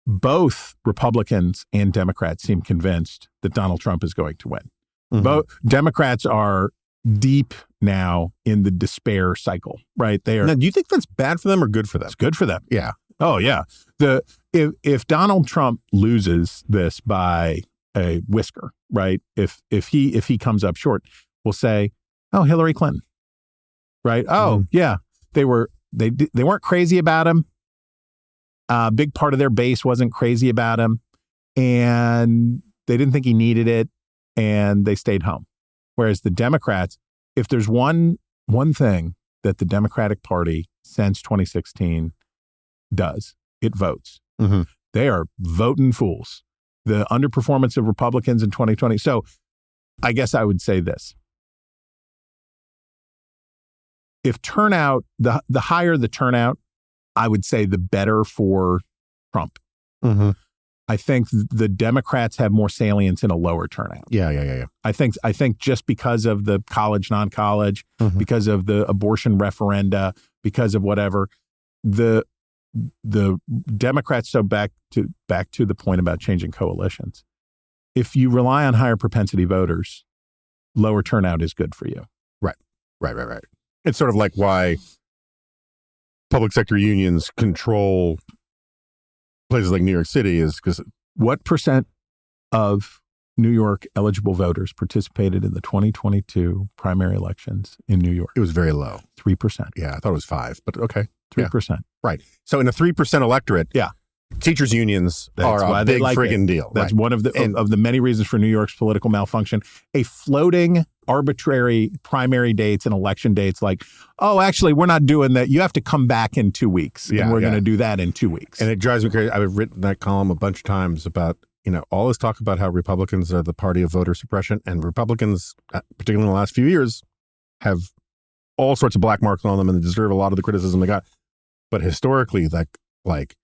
both Republicans and Democrats seem convinced that Donald Trump is going to win. Mm-hmm. Both Democrats are deep now in the despair cycle, right? They are. Now, do you think that's bad for them or good for them? It's good for them. Yeah. Oh, yeah. If Donald Trump loses this by a whisker, right? If he comes up short, we'll say, oh, Hillary Clinton, right? Oh, yeah, they weren't crazy about him. A big part of their base wasn't crazy about him, and they didn't think he needed it, and they stayed home. Whereas the Democrats, if there's one thing that the Democratic Party since 2016 does, it votes. Mm-hmm. They are voting fools. The underperformance of Republicans in 2020. So I guess I would say this. If turnout, the higher the turnout, I would say the better for Trump. Mm-hmm. I think the Democrats have more salience in a lower turnout. Yeah. I think just because of the college, non-college, because of the abortion referenda, because of whatever, the Democrats. So back to the point about changing coalitions. If you rely on higher propensity voters, lower turnout is good for you. Right. It's sort of like why public sector unions control places like New York City is because what percent of New York eligible voters participated in the 2022 primary elections in New York? It was very low. 3%. Yeah, I thought it was 5%, but okay. 3%. Yeah. Right. So in a 3% electorate, teachers unions are a big friggin' deal. That's one of the many reasons for New York's political malfunction. A floating arbitrary primary dates and election dates like, oh, actually, we're not doing that. You have to come back in 2 weeks. And we're going to do that in 2 weeks. And it drives me crazy. I've written that column a bunch of times about, all this talk about how Republicans are the party of voter suppression. And Republicans, particularly in the last few years, have all sorts of black marks on them and they deserve a lot of the criticism they got. But historically, like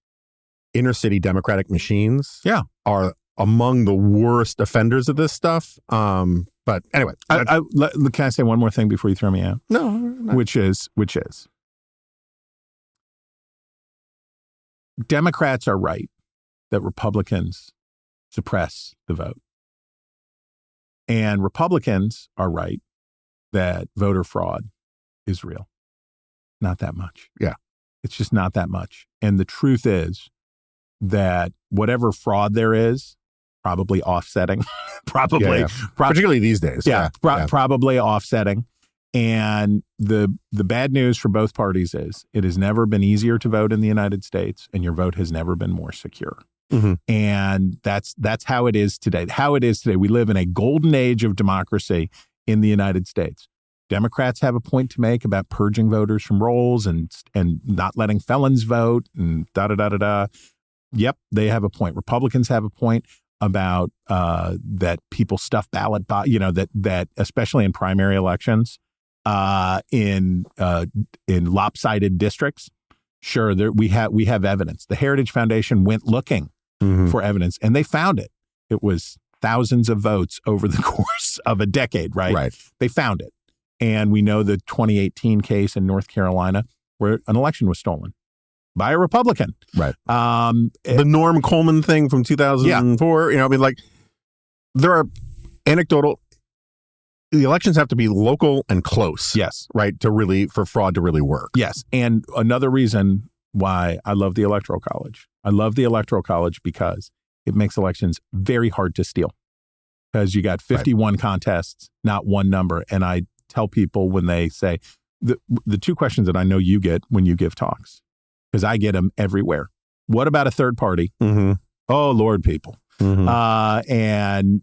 inner city Democratic machines are among the worst offenders of this stuff. But anyway, can I say one more thing before you throw me out? No. Which is Democrats are right that Republicans suppress the vote. And Republicans are right that voter fraud is real. Not that much. Yeah. It's just not that much. And the truth is that whatever fraud there is, probably offsetting, particularly these days. Probably offsetting. And the bad news for both parties is it has never been easier to vote in the United States, and your vote has never been more secure. Mm-hmm. And that's how it is today. We live in a golden age of democracy in the United States. Democrats have a point to make about purging voters from rolls and not letting felons vote and da-da-da-da-da. Yep, they have a point. Republicans have a point about that people stuff ballot, that especially in primary elections, in lopsided districts. Sure, we have evidence. The Heritage Foundation went looking for evidence, and they found it. It was thousands of votes over the course of a decade, right? Right. They found it. And we know the 2018 case in North Carolina where an election was stolen by a Republican. Right. The Norm Coleman thing from 2004, there are anecdotal. The elections have to be local and close. Yes. Right. For fraud to really work. Yes. And another reason why I love the Electoral College. I love the Electoral College because it makes elections very hard to steal. Because you got 51 contests, not one number. And I tell people when they say the two questions that I know you get when you give talks, because I get them everywhere. What about a third party? Mm-hmm. Oh, Lord, people. Mm-hmm. And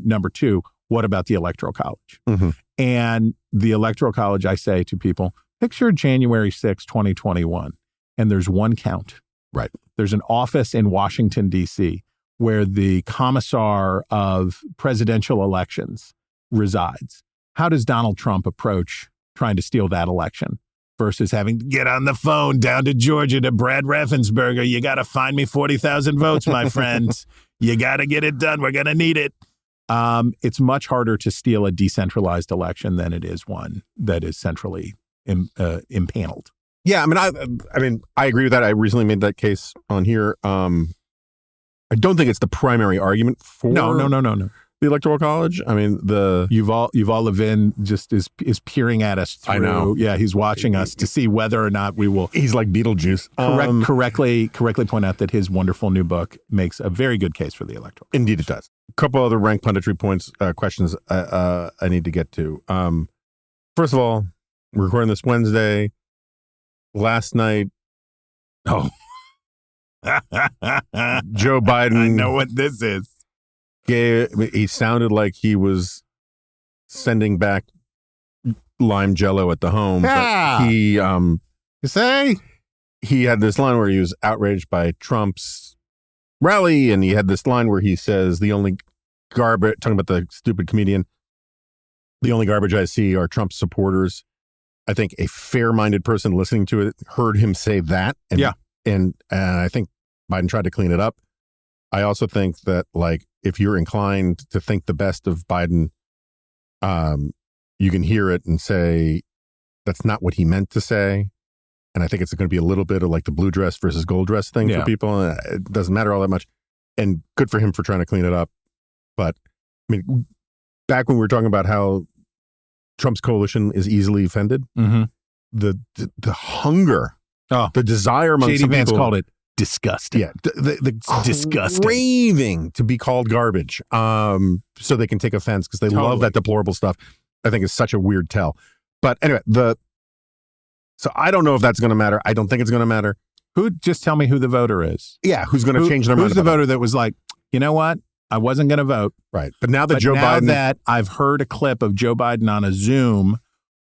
number two, what about the Electoral College? Mm-hmm. And the Electoral College, I say to people, picture January 6, 2021, and there's one count. Right. There's an office in Washington, D.C., where the commissar of presidential elections resides. How does Donald Trump approach trying to steal that election versus having to get on the phone down to Georgia to Brad Raffensperger? You got to find me 40,000 votes, my friends. You got to get it done. We're going to need it. It's much harder to steal a decentralized election than it is one that is centrally impaneled. Yeah, I agree with that. I recently made that case on here. I don't think it's the primary argument for No. the Electoral College. I mean, Yuval Levin just is peering at us through. I know. Yeah, he's watching us to see whether or not we will. He's like Beetlejuice. Correctly point out that his wonderful new book makes a very good case for the Electoral. Indeed, it does. A couple other rank punditry questions I need to get to. First of all, we're recording this Wednesday. Last night, Joe Biden. I know what this is. He sounded like he was sending back lime jello at the home. Yeah. But he, You say? he had this line where he was outraged by Trump's rally, and he had this line where he says, the only garbage, talking about the stupid comedian, the only garbage I see are Trump supporters. I think a fair-minded person listening to it heard him say that. And I think Biden tried to clean it up. I also think that, if you're inclined to think the best of Biden, you can hear it and say, that's not what he meant to say. And I think it's going to be a little bit of the blue dress versus gold dress thing for people. And it doesn't matter all that much. And good for him for trying to clean it up. But, back when we were talking about how Trump's coalition is easily offended, the hunger, the desire among J.D. some Vance people called it disgusting. Yeah, the disgusting craving to be called garbage, so they can take offense because they love that deplorable stuff. I think is such a weird tell. But anyway, so I don't know if that's going to matter. I don't think it's going to matter. Just tell me who the voter is. Yeah, who's going to change their mind? Who's the voter that was like, you know what? I wasn't going to vote. Right. But now that that I've heard a clip of Joe Biden on a Zoom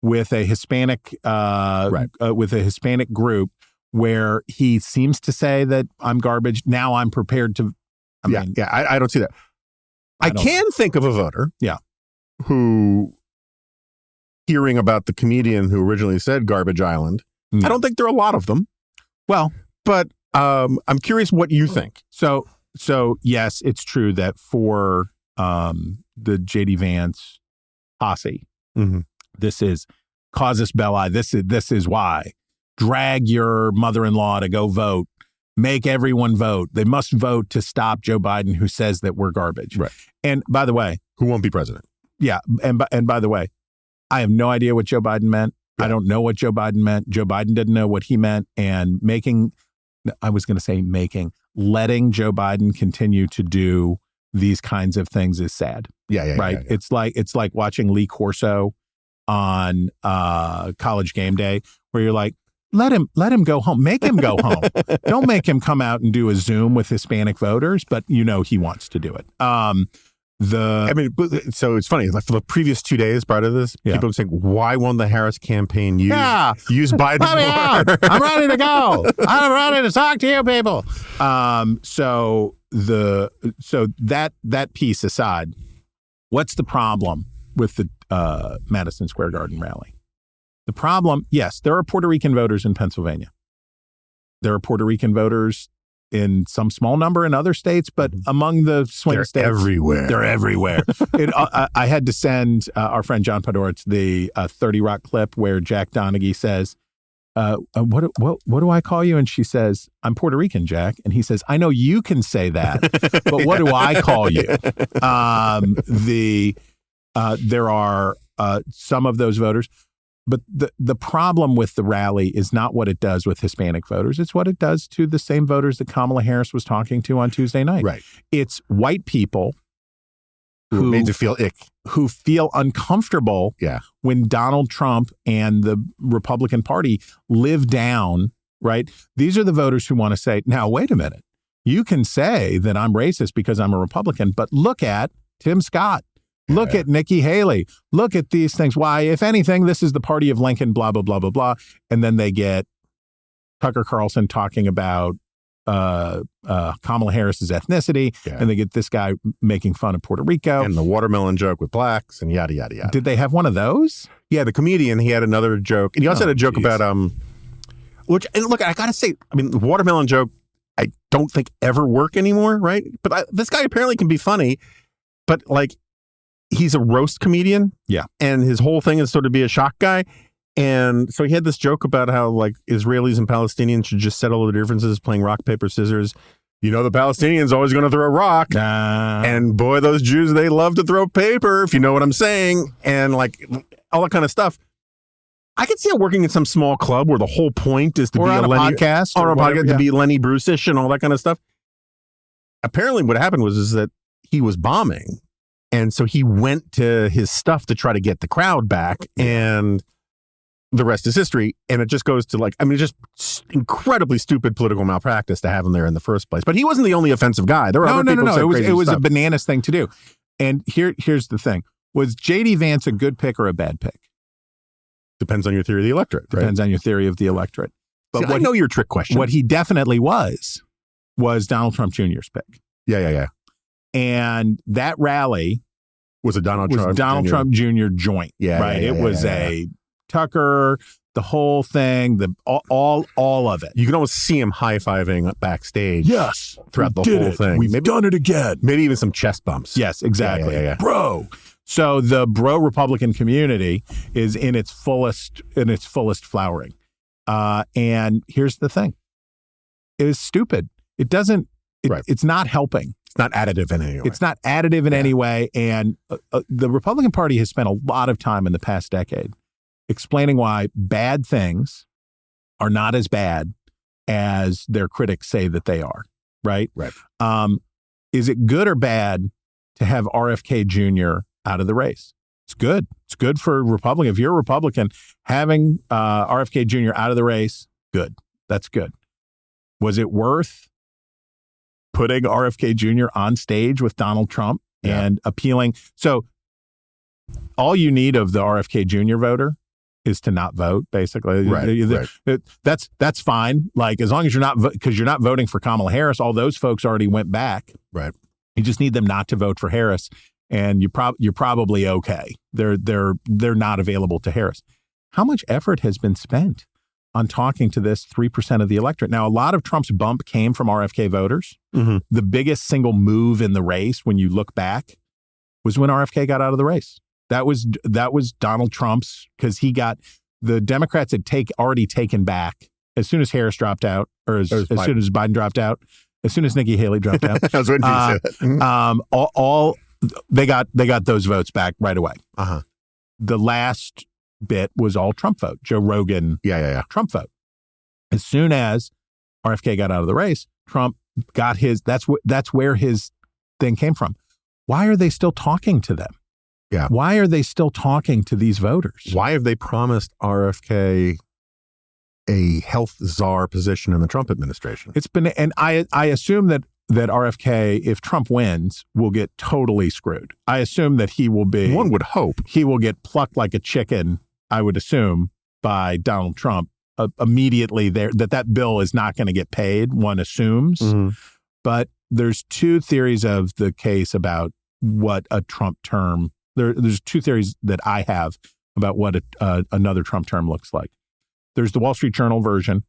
with a Hispanic group where he seems to say that I'm garbage. Now I'm prepared to. I don't see that. I can think of a voter. Yeah. Who, hearing about the comedian who originally said Garbage Island, I don't think there are a lot of them. Well, but I'm curious what you think. So yes, it's true that for the J.D. Vance posse, this is casus belli. This is why. Drag your mother-in-law to go vote. make everyone vote. They must vote to stop Joe Biden, who says that we're garbage. Right. And by the way, who won't be president? Yeah. And by the way, I have no idea what Joe Biden meant. Yeah. I don't know what Joe Biden meant. Joe Biden didn't know what he meant. And letting Joe Biden continue to do these kinds of things is sad. Yeah. Right. Yeah. It's like watching Lee Corso on College Game Day, where you're like, let him go home. Make him go home. Don't make him come out and do a Zoom with Hispanic voters, but he wants to do it. So it's funny. Like for the previous 2 days prior to this, people were saying, "Why won't the Harris campaign use Biden more?" I'm ready to go. I'm ready to talk to you people. So that piece aside, what's the problem with the Madison Square Garden rally? The problem, yes, there are Puerto Rican voters in Pennsylvania. There are Puerto Rican voters in some small number in other states, but among the swing states, they're everywhere. I had to send our friend John Podhoretz the 30 Rock clip where Jack Donaghy says, what do I call you? And she says, I'm Puerto Rican, Jack. And he says, I know you can say that, but what do I call you? There are some of those voters. But the problem with the rally is not what it does with Hispanic voters. It's what it does to the same voters that Kamala Harris was talking to on Tuesday night. Right. It's white people who made to feel ick, who feel uncomfortable when Donald Trump and the Republican Party live down, right? These are the voters who want to say, now, wait a minute. You can say that I'm racist because I'm a Republican, but look at Tim Scott. Look at Nikki Haley. Look at these things. Why, if anything, this is the party of Lincoln, blah, blah, blah, blah, blah. And then they get Tucker Carlson talking about Kamala Harris's ethnicity. Yeah. And they get this guy making fun of Puerto Rico. And the watermelon joke with blacks and yada, yada, yada. Did they have one of those? Yeah, the comedian, he had another joke. And he also had a joke about, which, and look, I got to say, I mean, the watermelon joke, I don't think ever work anymore, right? But this guy apparently can be funny, but like, he's a roast comedian. Yeah. And his whole thing is sort of be a shock guy. And so he had this joke about how like Israelis and Palestinians should just settle their differences playing rock, paper, scissors. The Palestinians always going to throw a rock. And boy, those Jews, they love to throw paper, if you know what I'm saying. And like all that kind of stuff. I could see it working in some small club where the whole point is to be on a podcast. Or a podcast to be Lenny Bruce-ish and all that kind of stuff. Apparently what happened is that he was bombing. And so he went to his stuff to try to get the crowd back, and the rest is history. And it just goes to just incredibly stupid political malpractice to have him there in the first place. But he wasn't the only offensive guy. There were other people who said it was stuff. A bananas thing to do. And here's the thing. Was J.D. Vance a good pick or a bad pick? Depends on your theory of the electorate. Right? Depends on your theory of the electorate. But I know your trick question. What he definitely was Donald Trump Jr.'s pick. Yeah. And that rally was a Donald Trump Jr. joint. Yeah, right. It was a Tucker, the whole thing, all of it. You can almost see him high-fiving backstage. Yes, throughout the whole thing. We've done it again. Maybe even some chest bumps. Yes, exactly. Yeah. Bro. So the bro Republican community is in its fullest flowering. And here's the thing. It is stupid. It's not helping. It's not additive in any way. It's not additive in any way. And the Republican Party has spent a lot of time in the past decade explaining why bad things are not as bad as their critics say that they are. Right? Right. Is it good or bad to have RFK Jr. out of the race? It's good. It's good for Republican. If you're a Republican, having RFK Jr. out of the race, good. That's good. Was it worth putting RFK Jr. on stage with Donald Trump and appealing? So all you need of the RFK Jr. voter is to not vote, basically. Right. That's fine. Like, as long as you're not, because you're not voting for Kamala Harris, all those folks already went back. Right. You just need them not to vote for Harris, and you're probably okay. They're not available to Harris. How much effort has been spent on talking to this 3% of the electorate? Now, a lot of Trump's bump came from RFK voters. Mm-hmm. The biggest single move in the race, when you look back, was when RFK got out of the race. That was Donald Trump's, because the Democrats had already taken back, as soon as Harris dropped out, or as soon as Biden dropped out, as soon as Nikki Haley dropped out. I was waiting for you to say that. They got those votes back right away. Uh-huh. The last bit was all Trump vote, Joe Rogan, Trump vote. As soon as RFK got out of the race, Trump got his. That's where his thing came from. Why are they still talking to them? Yeah. Why are they still talking to these voters? Why have they promised RFK a health czar position in the Trump administration? It's been, and I assume that RFK, if Trump wins, will get totally screwed. I assume that he will be. One would hope he will get plucked like a chicken. I would assume by Donald Trump immediately. There that bill is not going to get paid. One assumes, but there's two theories of the case about what a Trump term. There's two theories that I have about what another Trump term looks like. There's the Wall Street Journal version,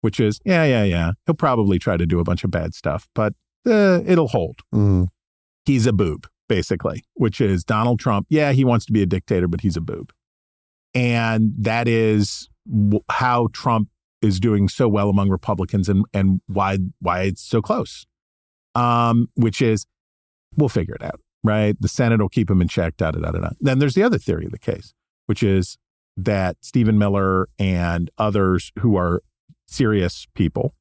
which is, he'll probably try to do a bunch of bad stuff, but it'll hold. He's a boob, basically, which is Donald Trump. Yeah, he wants to be a dictator, but he's a boob. And that is how Trump is doing so well among Republicans and why it's so close, which is, we'll figure it out. Right. The Senate will keep him in check, Then there's the other theory of the case, which is that Stephen Miller and others who are serious people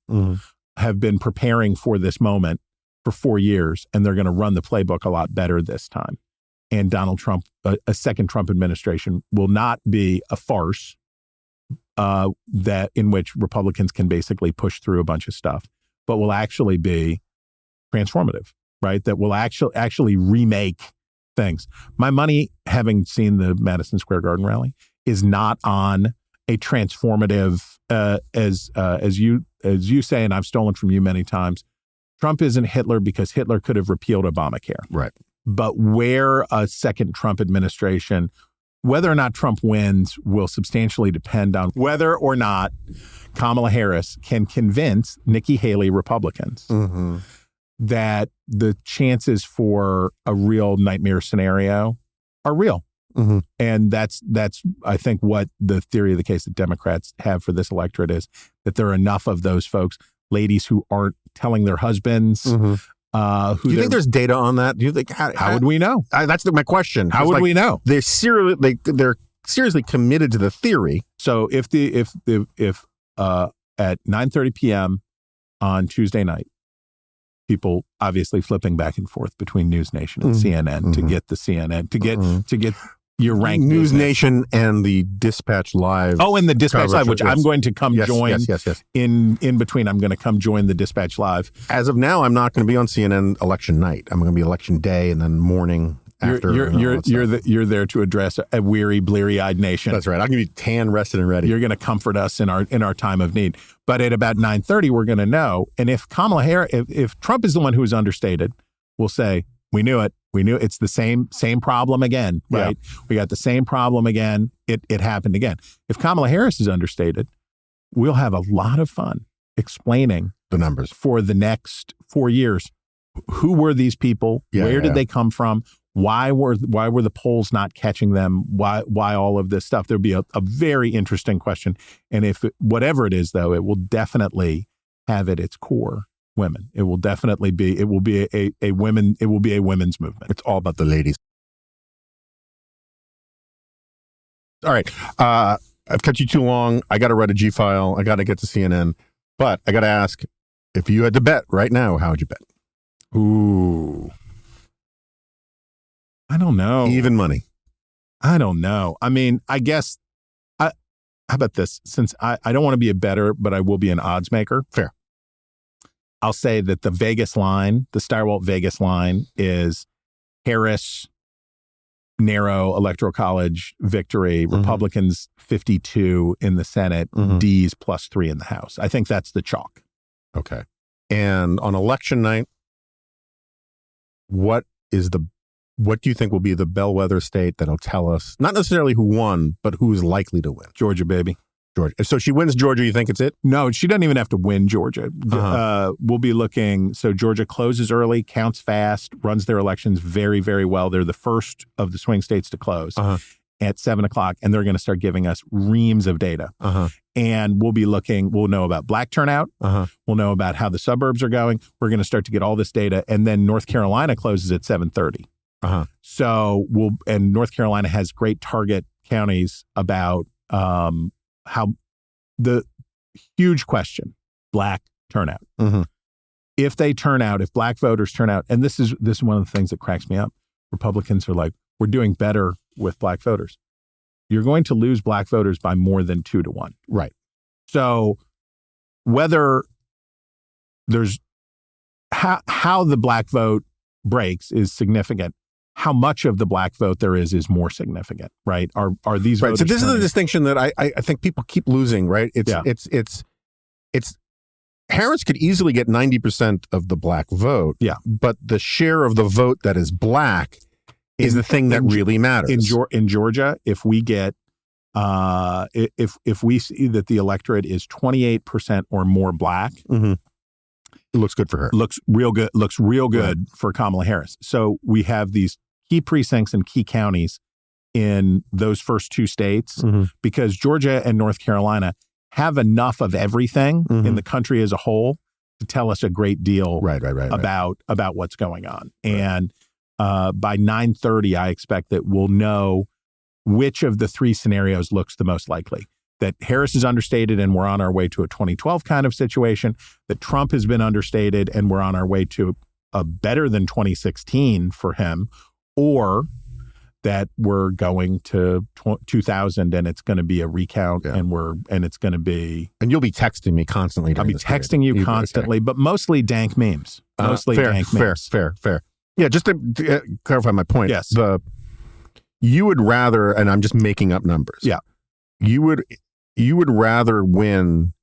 have been preparing for this moment for 4 years, and they're going to run the playbook a lot better this time. And Donald Trump, a second Trump administration, will not be a farce that in which Republicans can basically push through a bunch of stuff, but will actually be transformative. Right, that will actually remake things. My money, having seen the Madison Square Garden rally, is not on a transformative, as you say, and I've stolen from you many times. Trump isn't Hitler because Hitler could have repealed Obamacare. Right. But where a second Trump administration, whether or not Trump wins, will substantially depend on whether or not Kamala Harris can convince Nikki Haley Republicans. That the chances for a real nightmare scenario are real. And that's I think what the theory of the case that Democrats have for this electorate is that there are enough of those folks, ladies who aren't telling their husbands. Do you think there's data on that? Do you think how would we know? That's my question. How would we know? They're seriously committed to the theory. So if at 9:30 p.m. on Tuesday night, people obviously flipping back and forth between News Nation and CNN to get the CNN, to get your rank News business. Nation and the Dispatch Live. Oh, and the Dispatch Live, which I'm going to come join. Yes. In between, I'm going to come join the Dispatch Live. As of now, I'm not going to be on CNN election night. I'm going to be election day and then morning after. You're there to address a weary, bleary-eyed nation. That's right. I'm going to be tan, rested, and ready. You're going to comfort us in our time of need. But at about 9:30, we're going to know. And if Kamala Harris, if Trump is the one who is understated, we'll say, we knew it. We knew it's the same problem again, right? Yeah. We got the same problem again. It happened again. If Kamala Harris is understated, we'll have a lot of fun explaining the numbers for the next 4 years. Who were these people? Where did they come from? Why were the polls not catching them? Why all of this stuff? There'll be a very interesting question. And whatever it is, though, it will definitely have at its core women. It will be a women's movement. It's all about the ladies. All right. I've kept you too long. I got to write a G file. I got to get to CNN. But I got to ask, if you had to bet right now, how would you bet? Ooh. I don't know. Even money. I don't know. I mean, I guess, how about this? Since I don't want to be a bettor, but I will be an odds maker. Fair. I'll say that the Vegas line, the Stirewalt Vegas line, is Harris, narrow electoral college victory, Republicans 52 in the Senate, D's +3 in the House. I think that's the chalk. Okay. And on election night, what do you think will be the bellwether state that'll tell us, not necessarily who won, but who's likely to win? Georgia, baby. Georgia. So she wins Georgia, you think it's it? No, she doesn't even have to win Georgia. We'll be looking. So Georgia closes early, counts fast, runs their elections very, very well. They're the first of the swing states to close. at 7:00, and they're going to start giving us reams of data. And we'll know about black turnout. We'll know about how the suburbs are going. We're going to start to get all this data. And then North Carolina closes at 7:30. So and North Carolina has great target counties about how the huge question, black turnout. If they turn out, if black voters turn out, and this is one of the things that cracks me up. Republicans are like, we're doing better with black voters. You're going to lose black voters by more than 2-1. Right. So whether there's how the black vote breaks is significant. How much of the black vote there is more significant, right? Are these right? voters So this turning? is the distinction that I think people keep losing, right? It's Harris could easily get 90% of the black vote, but the share of the vote that is black is the thing that really matters. In Georgia, if we get if we see that the electorate is 28% or more black, it looks good for her. Looks real good for Kamala Harris. So we have these key precincts and key counties in those first two states because Georgia and North Carolina have enough of everything in the country as a whole to tell us a great deal about what's going on. And by 9:30, I expect that we'll know which of the three scenarios looks the most likely. That Harris is understated and we're on our way to a 2012 kind of situation, that Trump has been understated and we're on our way to a better than 2016 for him, or that we're going to 2000 and it's going to be a recount and it's going to be... And you'll be texting me constantly. I'll be texting you constantly, but mostly dank memes. Fair. Yeah, just to clarify my point. Yes. You would rather, and I'm just making up numbers. Yeah. You would rather win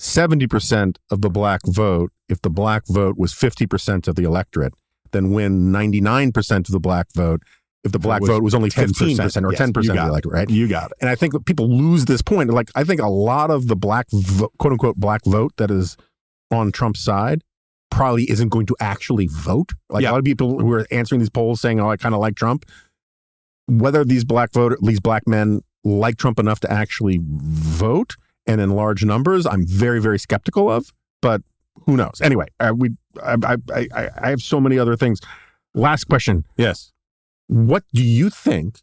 70% of the black vote if the black vote was 50% of the electorate than win 99% of the black vote if the black vote was only 15% or 10% of the electorate, right? You got it. And I think that people lose this point. Like, I think a lot of the black, quote unquote, black vote that is on Trump's side probably isn't going to actually vote. Like a lot of people who are answering these polls saying, oh, I kind of like Trump. Whether these black men like Trump enough to actually vote and in large numbers, I'm very, very skeptical of, but who knows? Anyway, I have so many other things. Last question. Yes. What do you think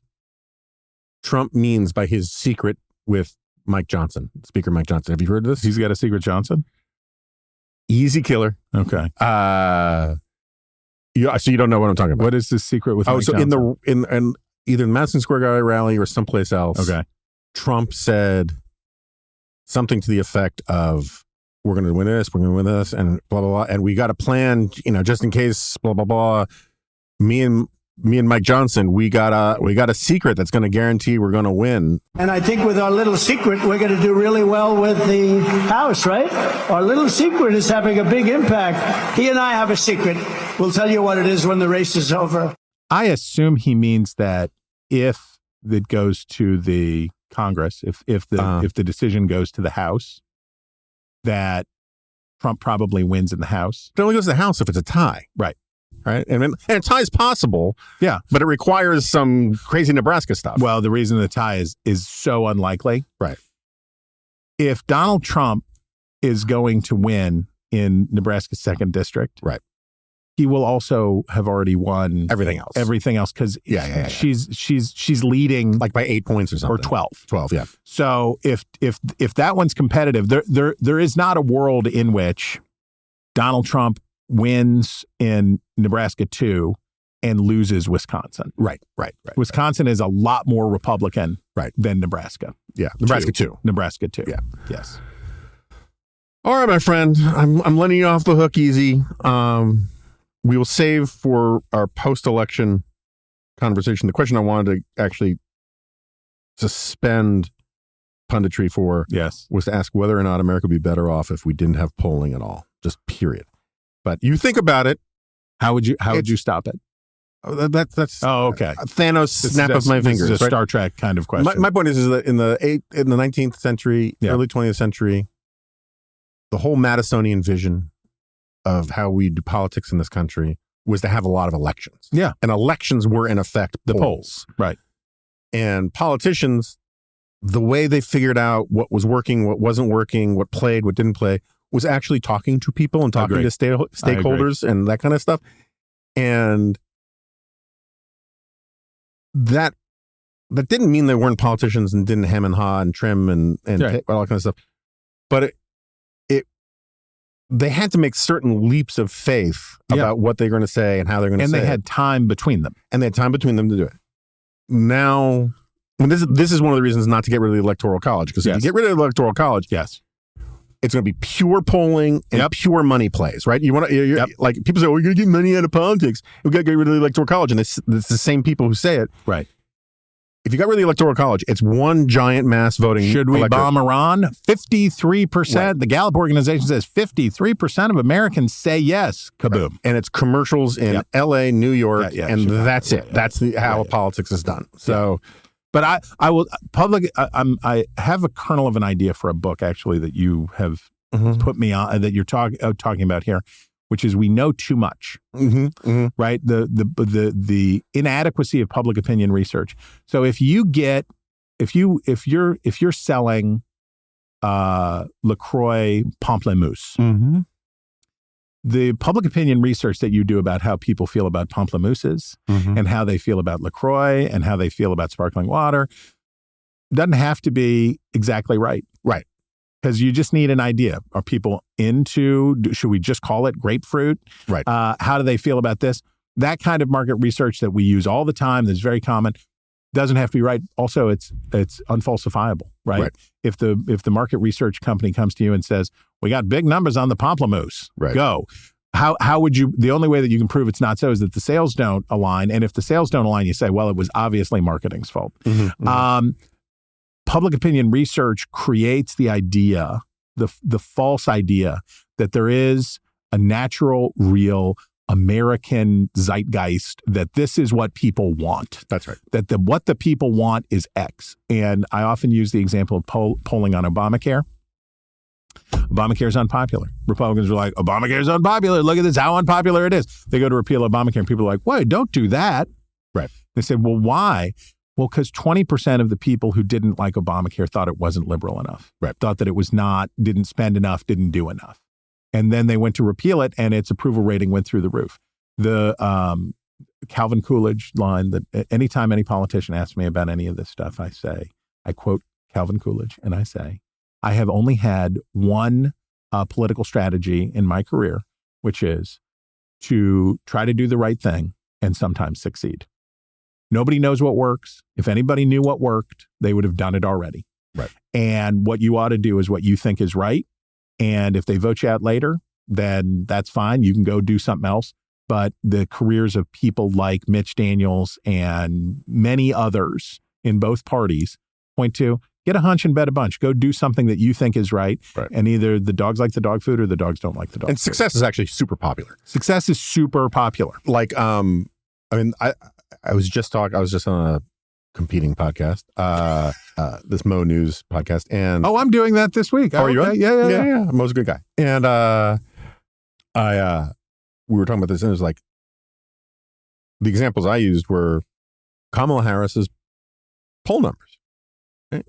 Trump means by his secret with Mike Johnson, Speaker Mike Johnson? Have you heard of this? He's got a secret Johnson? Easy killer. Okay. So you don't know what I'm talking about. What is this secret with Mike Johnson? in either the Madison Square Garden rally or someplace else, Trump said something to the effect of, we're going to win this, and blah, blah, blah. And we got a plan, just in case, blah, blah, blah. Me and Mike Johnson, we got a secret that's going to guarantee we're going to win. And I think with our little secret, we're going to do really well with the House, right? Our little secret is having a big impact. He and I have a secret. We'll tell you what it is when the race is over. I assume he means that if it goes to the Congress, if the decision goes to the House, that Trump probably wins in the House. It only goes to the House if it's a tie. Right. And a tie is possible. Yeah. But it requires some crazy Nebraska stuff. Well, the reason the tie is so unlikely. Right. If Donald Trump is going to win in Nebraska's 2nd district. Right. He will also have already won everything else because she's leading like by 8 points or something, or 12. Yeah. So if that one's competitive, there is not a world in which Donald Trump wins in Nebraska 2 and loses Wisconsin. Right. Wisconsin is a lot more Republican than Nebraska. Yeah. Nebraska 2. Yeah. Yes. All right, my friend. I'm letting you off the hook easy. We will save for our post-election conversation. The question I wanted to actually suspend punditry for was to ask whether or not America would be better off if we didn't have polling at all. Just period. But you think about it. How would you stop it? That's okay. Thanos snap of my fingers. This is a Star Trek kind of question. My point is that in the 19th century, early 20th century, the whole Madisonian vision of how we do politics in this country was to have a lot of elections. Yeah. And elections were, in effect, the polls. Right. And politicians, the way they figured out what was working, what wasn't working, what played, what didn't play, was actually talking to people and talking to stakeholders and that kind of stuff. And that didn't mean they weren't politicians and didn't hem and haw and trim and all that kind of stuff. But they had to make certain leaps of faith about what they're going to say and how they're going to say it. And they had time between them. And they had time between them to do it. Now, this is one of the reasons not to get rid of the Electoral College. Because if you get rid of the Electoral College, it's going to be pure polling and pure money plays, right? You want to, like people say, we're going to get money out of politics. We've got to get rid of the Electoral College. And it's the same people who say it. Right. If you got rid of the Electoral College, it's one giant mass voting. Should we bomb Iran? 53%. Right. The Gallup organization says 53% of Americans say yes. Kaboom. Right. And it's commercials in L.A., New York, and Chicago. That's it. That's how politics is done. So, but I have a kernel of an idea for a book actually that you have put me on, that you're talking about here, which is We Know Too Much, right? The inadequacy of public opinion research. So if you're selling LaCroix Pamplemousse, the public opinion research that you do about how people feel about pamplemousses and how they feel about LaCroix and how they feel about sparkling water doesn't have to be exactly right. Right. Because you just need an idea. Are people should we just call it grapefruit? Right. How do they feel about this? That kind of market research that we use all the time, that's very common, doesn't have to be right. Also, it's unfalsifiable, right? If the market research company comes to you and says, we got big numbers on the pamplemousse, go. How would you, the only way that you can prove it's not so is that the sales don't align. And if the sales don't align, you say, well, it was obviously marketing's fault. Public opinion research creates the idea, the false idea that there is a natural, real American zeitgeist, that this is what people want. That's right. That what the people want is X. And I often use the example of polling on Obamacare. Obamacare is unpopular. Republicans are like, Obamacare is unpopular. Look at this, how unpopular it is. They go to repeal Obamacare and people are like, wait, don't do that. Right. They say, well, why? Well, because 20% of the people who didn't like Obamacare thought it wasn't liberal enough. Right. Thought that it was not, didn't spend enough, didn't do enough. And then they went to repeal it and its approval rating went through the roof. The Calvin Coolidge line that anytime any politician asks me about any of this stuff, I quote Calvin Coolidge and I say, I have only had one political strategy in my career, which is to try to do the right thing and sometimes succeed. Nobody knows what works. If anybody knew what worked, they would have done it already. Right. And what you ought to do is what you think is right. And if they vote you out later, then that's fine. You can go do something else. But the careers of people like Mitch Daniels and many others in both parties point to get a hunch and bet a bunch. Go do something that you think is right. And either the dogs like the dog food or the dogs don't like the dog food. And success is actually super popular. Success is super popular. Like, I was just on a competing podcast, this Mo News podcast, and I'm doing that this week. Are you? Yeah. Mo's a good guy, and we were talking about this, and it was like the examples I used were Kamala Harris's poll numbers. Right?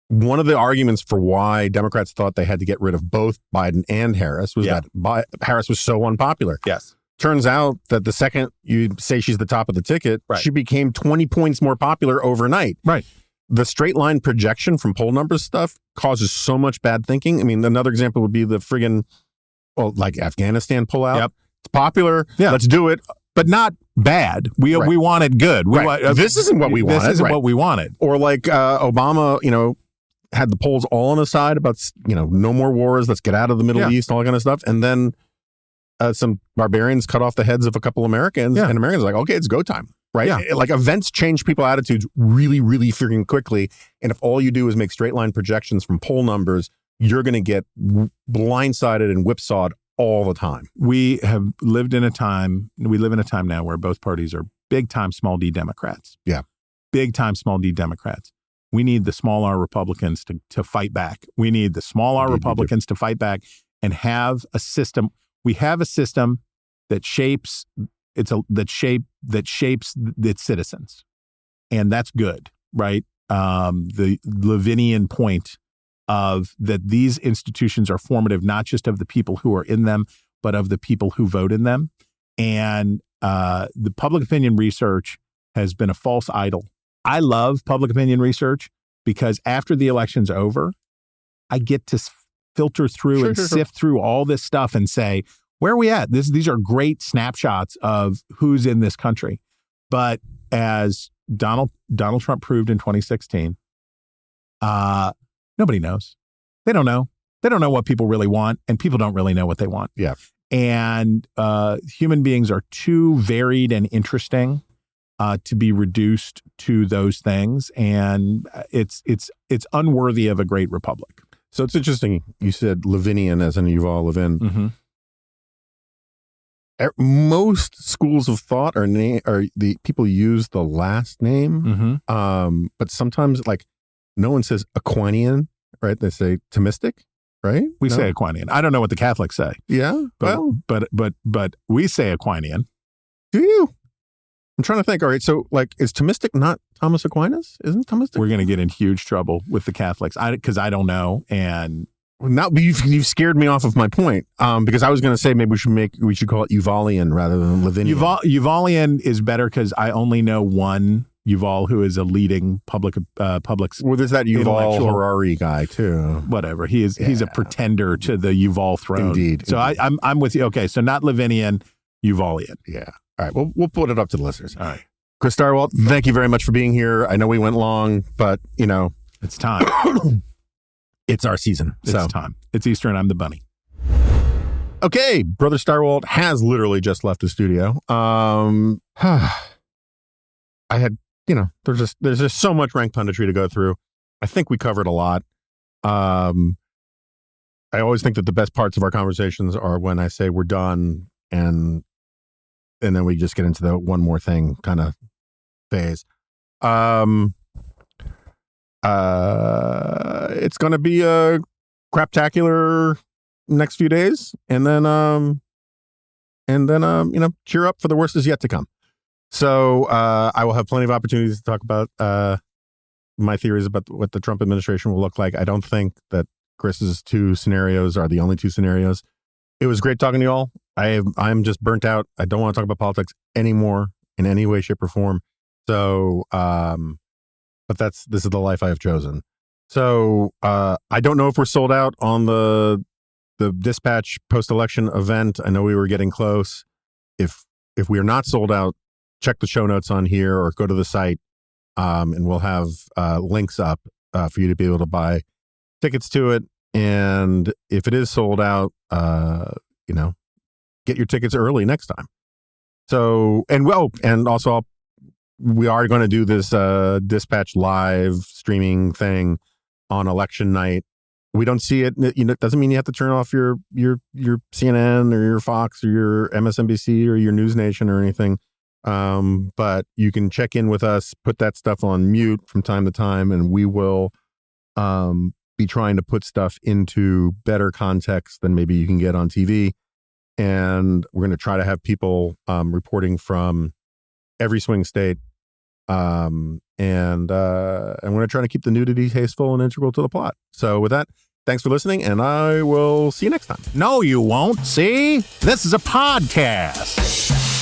One of the arguments for why Democrats thought they had to get rid of both Biden and Harris was that Harris was so unpopular. Yes. Turns out that the second you say she's the top of the ticket, she became 20 points more popular overnight. Right. The straight line projection from poll numbers stuff causes so much bad thinking. I mean, another example would be the like Afghanistan pullout. Yep. It's popular. Yeah. Let's do it. But not bad. We want it good. This isn't what we wanted. This isn't what we wanted. Or like Obama, had the polls all on his side about, no more wars. Let's get out of the Middle East, all that kind of stuff. And then some barbarians cut off the heads of a couple Americans, and Americans are like, okay, it's go time, right? Yeah. Like events change people's attitudes really, really freaking quickly. And if all you do is make straight line projections from poll numbers, you're going to get blindsided and whipsawed all the time. We live in a time now where both parties are big time small d Democrats. Yeah. Big time small d Democrats. We need the small r Republicans to fight back. We need the small r Republicans to fight back and have a system. We have a system that shapes its citizens, and that's good. right? The Levinian point of that these institutions are formative, not just of the people who are in them, but of the people who vote in them. And the public opinion research has been a false idol. I love public opinion research because after the election's over, I get to filter through sift through all this stuff and say, where are we at? These are great snapshots of who's in this country. But as Donald Trump proved in 2016, nobody knows. They don't know. They don't know what people really want, and people don't really know what they want. Yeah. And human beings are too varied and interesting to be reduced to those things, and it's unworthy of a great republic. So it's interesting. You said Levinian as in Yuval Levin. Mm-hmm. Most schools of thought are the people use the last name, but sometimes like no one says Aquinian, right? They say Thomistic, right? We say Aquinian. I don't know what the Catholics say. Yeah, but we say Aquinian. Do you? I'm trying to think. All right, so like, is Thomistic not Thomas Aquinas? Isn't Thomistic? We're going to get in huge trouble with the Catholics because I don't know. And now you've scared me off of my point because I was going to say maybe we should call it Yuvalian rather than Levinian. Yuvalian is better because I only know one Yuval who is a leading public. Well, there's that Yuval Harari guy too. Whatever he's a pretender to the Yuval throne. Indeed. So I'm with you. Okay, so not Levinian, Yuvalian. Yeah. All right. Well, we'll put it up to the listeners. All right. Chris Stirewalt, thank you very much for being here. I know we went long, but it's time. It's our season. It's time. It's Easter and I'm the bunny. Okay. Brother Stirewalt has literally just left the studio. I had, there's just so much rank punditry to go through. I think we covered a lot. I always think that the best parts of our conversations are when I say we're done and then we just get into the one more thing kind of phase. It's going to be a craptacular next few days, and then cheer up for the worst is yet to come. So I will have plenty of opportunities to talk about my theories about what the Trump administration will look like. I don't think that Chris's two scenarios are the only two scenarios. It was great talking to you all. I'm just burnt out. I don't want to talk about politics anymore in any way, shape, or form. So, but this is the life I have chosen. So I don't know if we're sold out on the Dispatch post-election event. I know we were getting close. If we are not sold out, check the show notes on here or go to the site, and we'll have links up for you to be able to buy tickets to it. And if it is sold out, get your tickets early next time. So, and also we are going to do this Dispatch live streaming thing on election night. We don't see it. It doesn't mean you have to turn off your CNN or your Fox or your MSNBC or your News Nation or anything. But you can check in with us, put that stuff on mute from time to time, and we will be trying to put stuff into better context than maybe you can get on TV. And we're going to try to have people reporting from every swing state. And we're going to try to keep the nudity tasteful and integral to the plot. So with that, thanks for listening, and I will see you next time. No, you won't. See? This is a podcast.